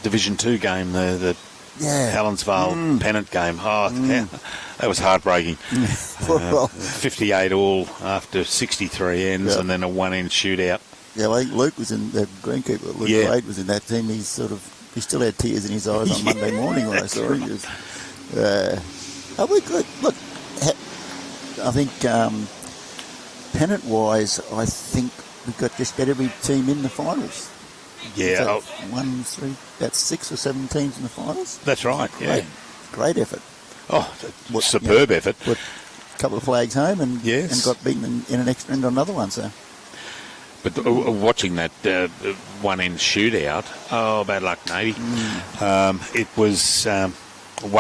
Division 2 game, the Helensvale pennant game. That was heartbreaking. 58 all after 63 ends, and then a one-end shootout.
Yeah, well, I think Luke was in the greenkeeper. Luke Wade was in that team. He still had tears in his eyes on Monday morning when I saw him. He was, look, I think pennant-wise, I think we've got just about every team in the finals.
Yeah.
About 6 or 7 teams in the finals.
That's right,
Great effort.
Oh, superb effort.
Put a couple of flags home and got beaten in an extra end on another one, so...
But watching that one-end shootout, bad luck, Navy. It was 1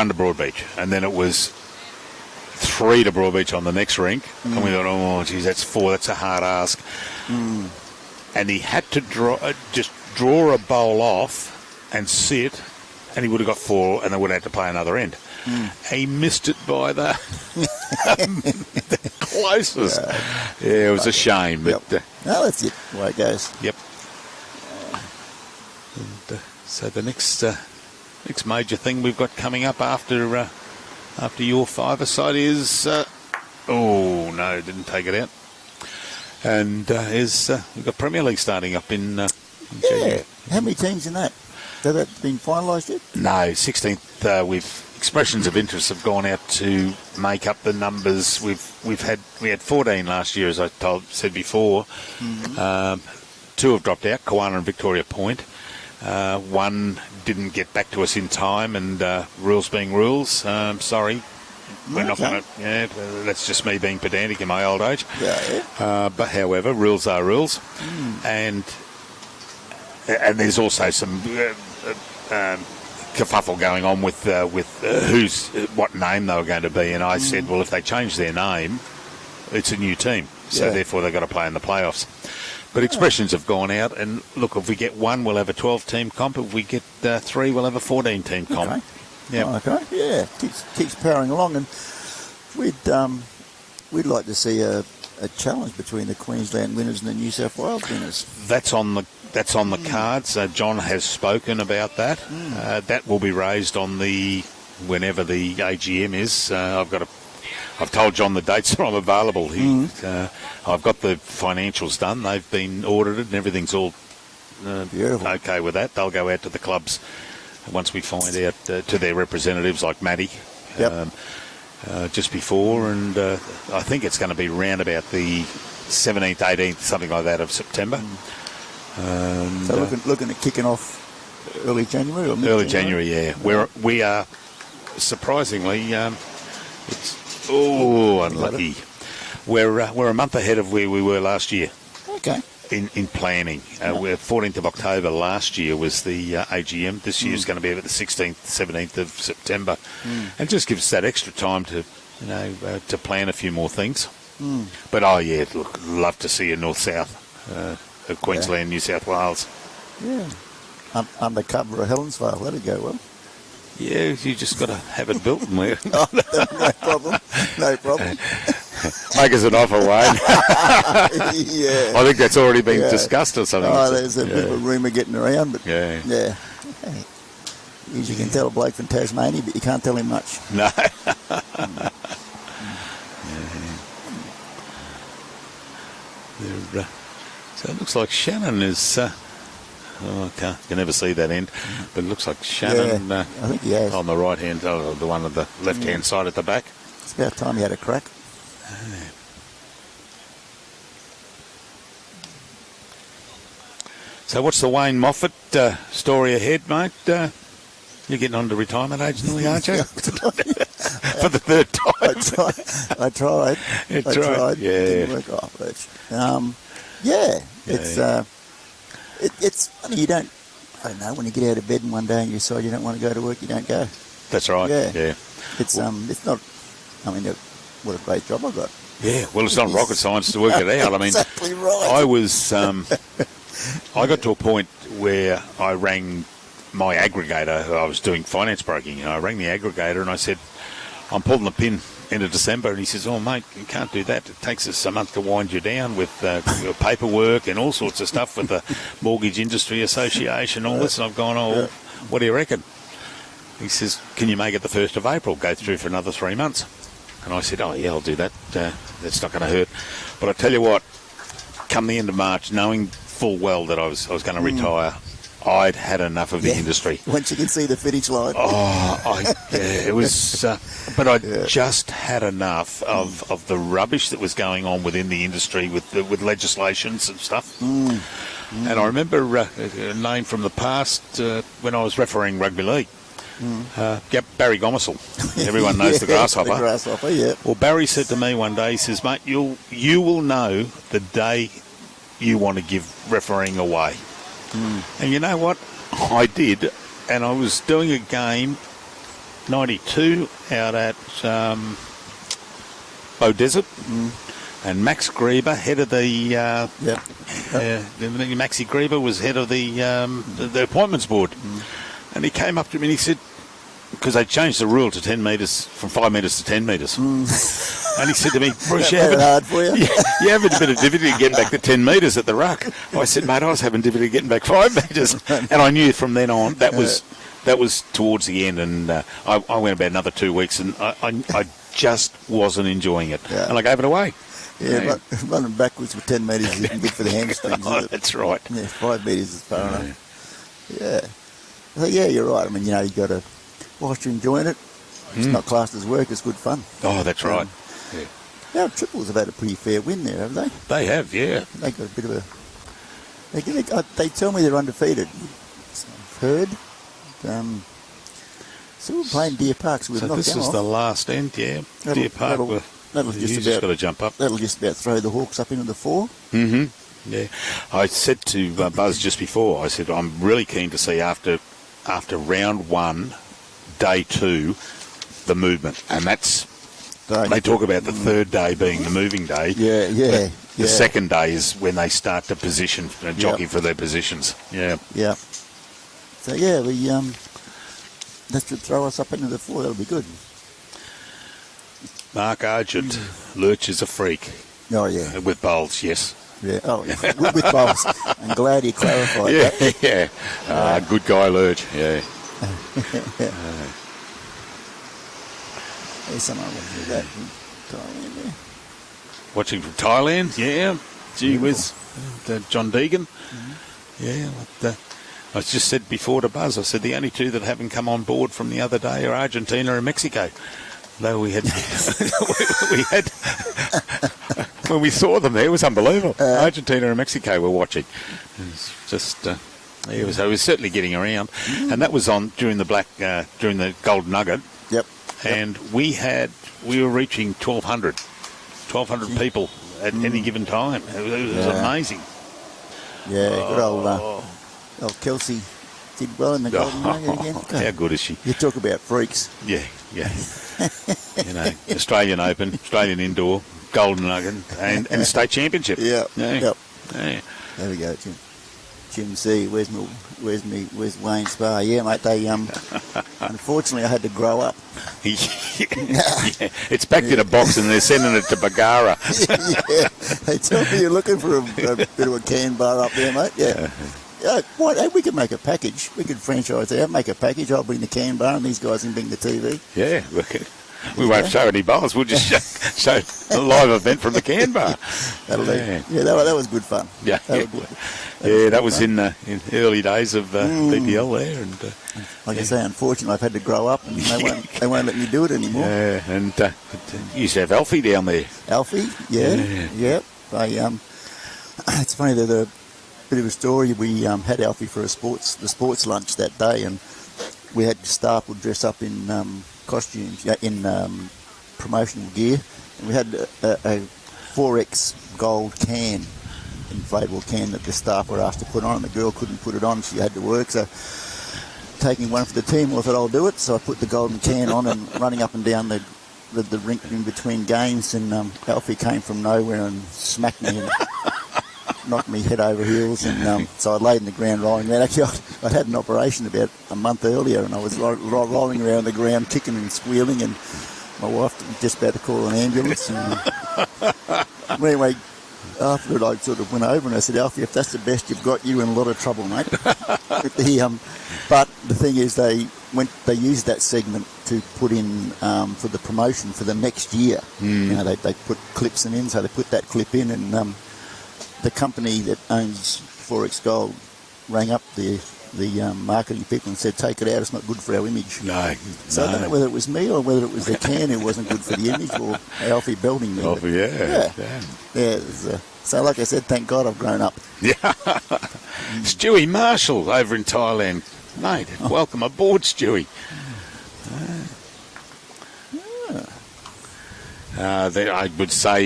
to Broadbeach, and then it was 3 to Broadbeach on the next rink. And we thought, oh, geez, that's 4. That's a hard ask. And he had to draw a bowl off and sit, and he would have got 4, and they would have had to play another end. He missed it by the closest. It was a shame. But,
no, that's it. The way it goes.
Yep. And, so the next major thing we've got coming up after your 5-a-side is didn't take it out. And we've got Premier League starting up in January.
How many teams in that? Have that been finalised yet?
No, 16th. We've expressions of interest have gone out to make up the numbers. We had 14 last year, as I said before. 2 have dropped out, Kowana and Victoria Point. 1 didn't get back to us in time, and rules being rules. Sorry. We're not going to. That's just me being pedantic in my old age. But however, rules are rules, and there's also some kerfuffle going on with what name they were going to be. And I said, well, if they change their name, it's a new team, so therefore they've got to play in the playoffs. But expressions have gone out, and look, if we get 1, we'll have a 12-team comp. If we get 3, we'll have a 14-team comp.
Okay. Yeah, keeps powering along, and we'd like to see a challenge between the Queensland winners and the New South Wales winners.
That's on the cards. John has spoken about that. That will be raised on whenever the AGM is. I've told John the dates that I'm available. I've got the financials done. They've been audited and everything's all okay with that. They'll go out to the clubs once we find out, to their representatives like Matty just before, and I think it's going to be round about the 17th, 18th, something like that of September.
So looking at kicking off early January or
early January, yeah. We are surprisingly unlucky. We're a month ahead of where we were last year.
Okay.
In planning. We're 14th of October last year was the AGM. This year's going to be about the 16th, 17th of September. And just gives us that extra time to plan a few more things. But look, love to see a north-south of Queensland, New South Wales.
Yeah. Undercover of Helensvale, that'd go well.
Yeah, you just got to have it built.
No problem.
Make us an offer, Wayne.
Yeah.
I think that's already been discussed or something.
There's a bit of a rumour getting around, but yeah. You can tell a bloke from Tasmania, but you can't tell him much.
No. So it looks like Shannon is... I can never see that end, but it looks like Shannon
I think he has.
on the right hand, the one on the left hand side at the back.
It's about time he had a crack.
So what's the Wayne Moffat story ahead, mate? You're getting on to retirement age nearly, aren't you? For the third time.
I tried.
Yeah.
It didn't work off. But, it's funny, I don't know, when you get out of bed one day and you decide you don't want to go to work, you don't go.
That's right. Yeah.
It's not, what a great job I got.
Yeah, well, it's not rocket science to work it out. I mean,
exactly right.
I was, I got to a point where I rang my aggregator. I was doing finance broking, and I rang the aggregator and I said, I'm pulling the pin end of December, and he says, oh, mate, you can't do that. It takes us a month to wind you down with your paperwork and all sorts of stuff with the Mortgage Industry Association, all this. And I've gone, what do you reckon? He says, can you make it the 1st of April, go through for another 3 months? And I said, yeah, I'll do that. That's not going to hurt. But I tell you what, come the end of March, knowing full well that I was going to retire. I'd had enough of the industry.
Once you can see the finish line.
It was, but I just had enough of the rubbish that was going on within the industry with legislations and stuff. And I remember a name from the past when I was refereeing rugby league. Barry Gomersall. Everyone knows the grasshopper.
The grasshopper, yeah.
Well, Barry said to me one day, he says, mate, you will know the day you want to give refereeing away. And you know what? I did, and I was doing a game, 92, out at Bow Desert, and Max Grieber, head of the... Maxie Grieber was head of the appointments board. And he came up to me and he said, because they changed the rule to 10 metres, from 5 metres to 10 metres. And he said to me, Bruce, you having a bit of difficulty getting back to 10 metres at the ruck. I said, mate, I was having difficulty getting back 5 metres. And I knew from then on that was towards the end. And I went about another 2 weeks, and I just wasn't enjoying it. Yeah. And I gave it away.
Yeah, but running backwards for 10 metres isn't good for the hamstrings, is it?
That's right.
Yeah, 5 metres is far enough. Yeah. So, yeah, you're right. I mean, you know, you've got to, whilst you're enjoying it, it's not classed as work, it's good fun.
Oh, that's right. Yeah.
Now, Triples have had a pretty fair win there, have they?
They have, yeah.
They got a bit of a... They tell me they're undefeated. I've heard. So we're playing Deer Park, so we've knocked them off.
So this is the last end, yeah. Deer Park,
that'll just got to jump up. That'll just about throw the Hawks up into the 4.
Yeah. I said to Buzz just before, I said, I'm really keen to see after round 1, day 2, the movement. And that's... They talk about the third day being the moving day.
Yeah.
The second day is when they start to position, jockey for their positions. Yeah.
Yeah. So, yeah, that should throw us up into the 4. That'll be good.
Mark Argent lurches a freak.
Oh, yeah.
With bowls, yes.
Yeah. Oh, yeah. With bowls. I'm glad you clarified that.
Yeah. Good guy lurch, yeah.
There's someone watching that from Thailand there.
Watching from Thailand, yeah. Gee whiz. John Deegan. Yeah. I just said before to Buzz, I said the only 2 that haven't come on board from the other day are Argentina and Mexico. Though we had, when we saw them there, it was unbelievable. Argentina and Mexico were watching. It was just, it was certainly getting around, and that was on during the Gold Nugget.
Yep.
And we were reaching 1,200 people at any given time. It was amazing.
Yeah, good old Kelsey did well in the Golden Nugget again.
How good is she?
You talk about freaks.
Yeah. You know, Australian Open, Australian Indoor, Golden Nugget, and State Championship.
Yeah.
Yeah.
There we go, Jim C. Where's Wayne Spa? Yeah, mate. They unfortunately I had to grow up.
Yeah. It's packed in a box and they're sending it to Bagara.
Yeah. They tell me you're looking for a bit of a can bar up there, mate. Yeah. Hey, we could make a package. We could franchise out, make a package. I'll bring the can bar and these guys can bring the TV.
Yeah, we won't show any bowls. We'll just show a live event from the can bar.
That'll do. Yeah, that was good fun.
Yeah, that was in early days of BPL there. And
like I say, unfortunately, I've had to grow up and they won't let me do it anymore.
Yeah, and you used to have Alfie down there.
Alfie, yeah. It's funny that a bit of a story. We had Alfie for the sports lunch that day, and we had staff would dress up in costumes, in promotional gear, and we had a 4X gold can, inflatable can that the staff were asked to put on, and the girl couldn't put it on, she had to work, so taking one for the team, I thought I'll do it, so I put the golden can on and running up and down the rink in between games, and Alfie came from nowhere and smacked me and knocked me head over heels, and so I laid in the ground rolling around. Actually, I'd had an operation about a month earlier, and I was rolling around the ground, kicking and squealing, and my wife was just about to call an ambulance. And anyway, after it, I sort of went over and I said, Alfie, if that's the best you've got, you're in a lot of trouble, mate. But the thing is, they used that segment to put in for the promotion for the next year. You know, they put clips in, so they put that clip in, and the company that owns Forex Gold rang up the marketing people and said, take it out, it's not good for our image.
No.
So I don't know whether it was me or whether it was the can who wasn't good for the image, or Alfie belting me.
Oh, yeah.
So like I said, thank God I've grown up.
Yeah. Stewie Marshall over in Thailand. Mate, welcome aboard, Stewie. I would say,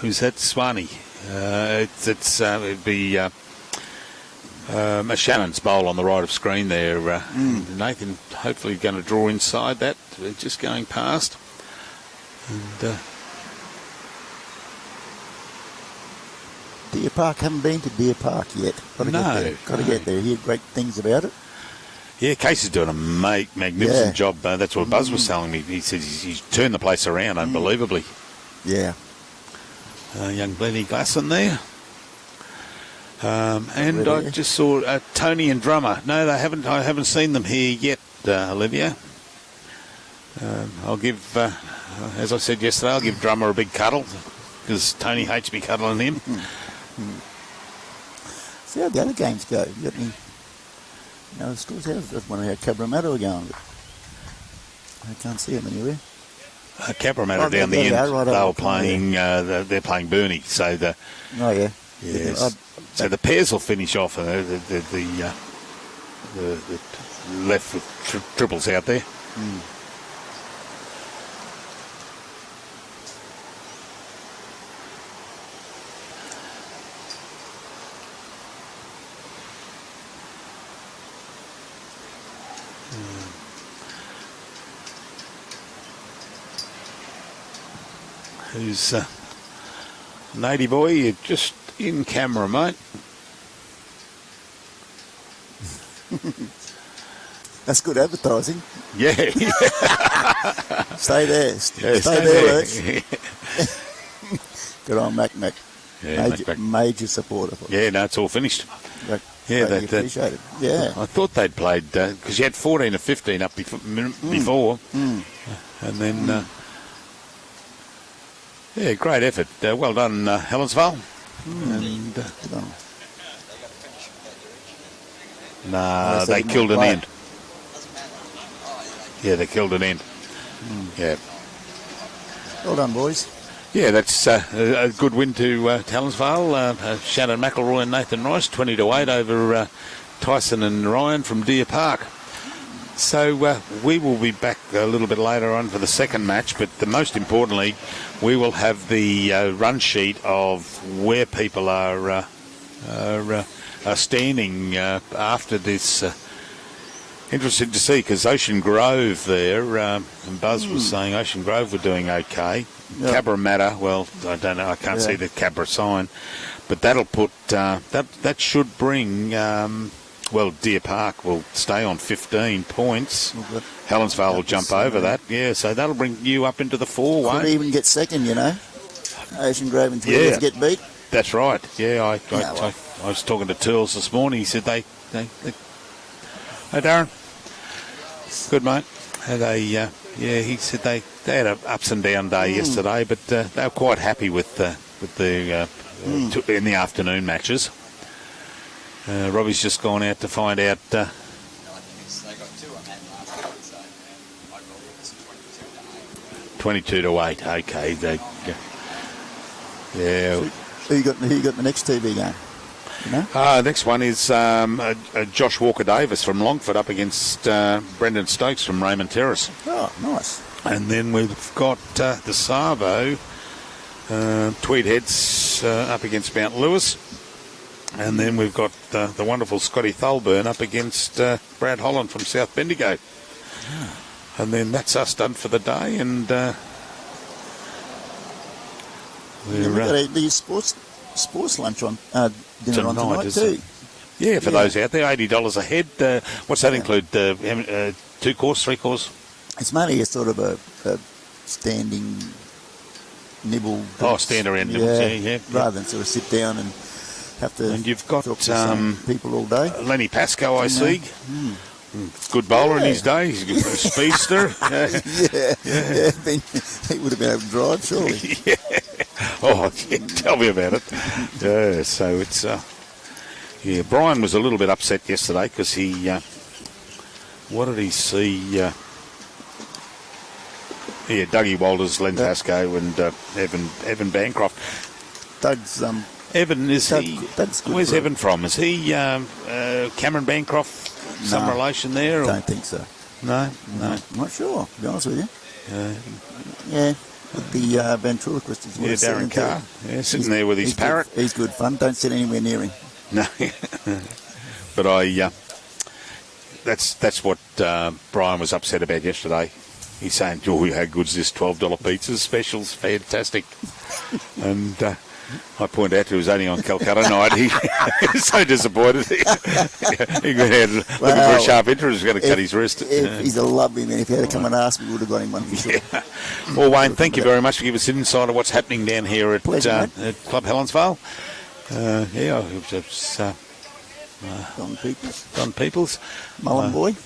who's that? Swanee. It'd be a Shannon's bowl on the right of screen there. Nathan hopefully going to draw inside that. Just going past. And,
Deer Park, haven't been to Deer Park yet. Got to get there. Hear great things about it.
Yeah, Case is doing a magnificent job. That's what Buzz was telling me. He said he's turned the place around unbelievably.
Yeah.
Young Glennie Glasson there. And I just saw Tony and Drummer. No, they haven't. I haven't seen them here yet, Olivia. I'll give, as I said yesterday, I'll give Drummer a big cuddle because Tony hates me cuddling him.
See how the other games go. You got any? No, scores out. That's one of our Cabramatta are going. I can't see them anywhere.
Cabramatta down the end. They were playing. They're playing Burnie. So the.
Oh yeah.
Yes. So the pairs will finish off. The left with triples out there. Who's Nady boy? You're just in camera, mate.
That's good advertising.
Yeah.
Stay there.
Yeah,
stay there, Lurch. Good on Mac.
Yeah,
major supporter.
Yeah, no, it's all finished.
Yeah, they appreciate it. Yeah.
I thought they'd played, because you had 14 or 15 up before. And then, yeah, great effort. Well done, Helensvale. And, nah, they killed an end. Yeah, they killed an end. Yeah.
Well done, boys.
Yeah, that's a good win to Helensvale. Shannon McIlroy and Nathan Rice, 20-8 over Tyson and Ryan from Deer Park. So we will be back a little bit later on for the second match, but most importantly, we will have the run sheet of where people are standing after this. Interesting to see, because Ocean Grove there, and Buzz was saying Ocean Grove were doing okay. Yep. Cabramatta, well, I don't know, I can't see the Cabra sign, but that'll put, that should bring, well, Deer Park will stay on 15 points. Helensvale will jump over that, so that'll bring you up into the 4, won't it?
Could even get second, you know. Ocean Grove and Tweed get beat.
That's right, I was talking to Turles this morning, he said they hey Darren. Good, mate. He said they had an ups and down day yesterday, but they were quite happy with the in the afternoon matches. Robbie's just gone out to find out.
They got 2 on that last week, so I believe it's 22 to 8.
22-8. Okay,
Who you got the next TV game? You know?
Next one is Josh Walker-Davis from Longford up against Brendan Stokes from Raymond Terrace.
Oh, nice.
And then we've got the Savo, Tweed Heads up against Mount Lewis. And then we've got the wonderful Scotty Thulburn up against Brad Holland from South Bendigo. And then that's us done for the day. And
we've got these sports lunch on dinner on tonight too.
Yeah, for those out there, $80 a head. What's that include? 2 course, 3 course?
It's mainly a sort of a standing nibble.
Stand around nibbles,
rather than sort of sit down and have to.
And you've got
talk to people all day.
Lenny Pascoe, I see. Good bowler in his day. He's a good speedster.
He would have been able to drive, surely.
Oh, yeah, tell me about it. Yeah, so it's... yeah, Brian was a little bit upset yesterday because he... what did he see? Yeah, Dougie Walters, Len Tasco and Evan Bancroft.
Doug's...
Evan, is
Doug,
he...
Doug's good
Where's
for
Evan from? Is he Cameron Bancroft? Some
No,
relation there?
I
Or?
don't think so.
No.
I'm not sure, to be honest with you. Yeah, with the ventriloquist is what
Yeah,
it's sitting
Darren Carr.
there.
Yeah, sitting there with his
He's
parrot.
Good, he's good fun. Don't sit anywhere near him.
No. But that's what Brian was upset about yesterday. He's saying, "Oh, how good's this $12 pizzas specials? Fantastic!" And I point out he was only on Calcutta night. He was so disappointed. He went out looking for a sharp interest. He was going to cut his wrist.
He's a lovely man. If he had to come and ask me, we would have got him one for sure.
Yeah. Well, Wayne, thank you very much for giving us an insight of what's happening down here at,
Pleasure,
at Club Helensvale. Yeah, it's
Don
Don Peoples.
Mullen boy.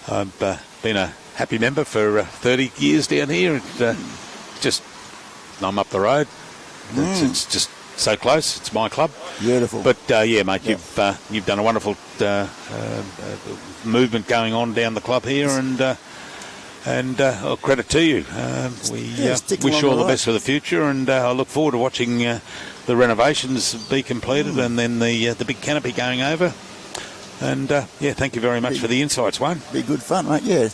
I've been a happy member for 30 years down here. I'm up the road. It's just so close. It's my club.
Beautiful.
But yeah, mate, you've done a wonderful movement going on down the club here, and credit to you. We wish you all the best for the future, and I look forward to watching the renovations be completed, and then the big canopy going over. And yeah, thank you very much for the insights, Wayne.
Be good fun, mate. Yeah.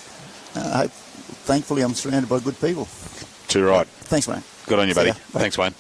Thankfully, I'm surrounded by good people.
Too right.
Thanks, mate.
Good on you,
See
buddy.
ya. Bye.
Thanks, Wayne.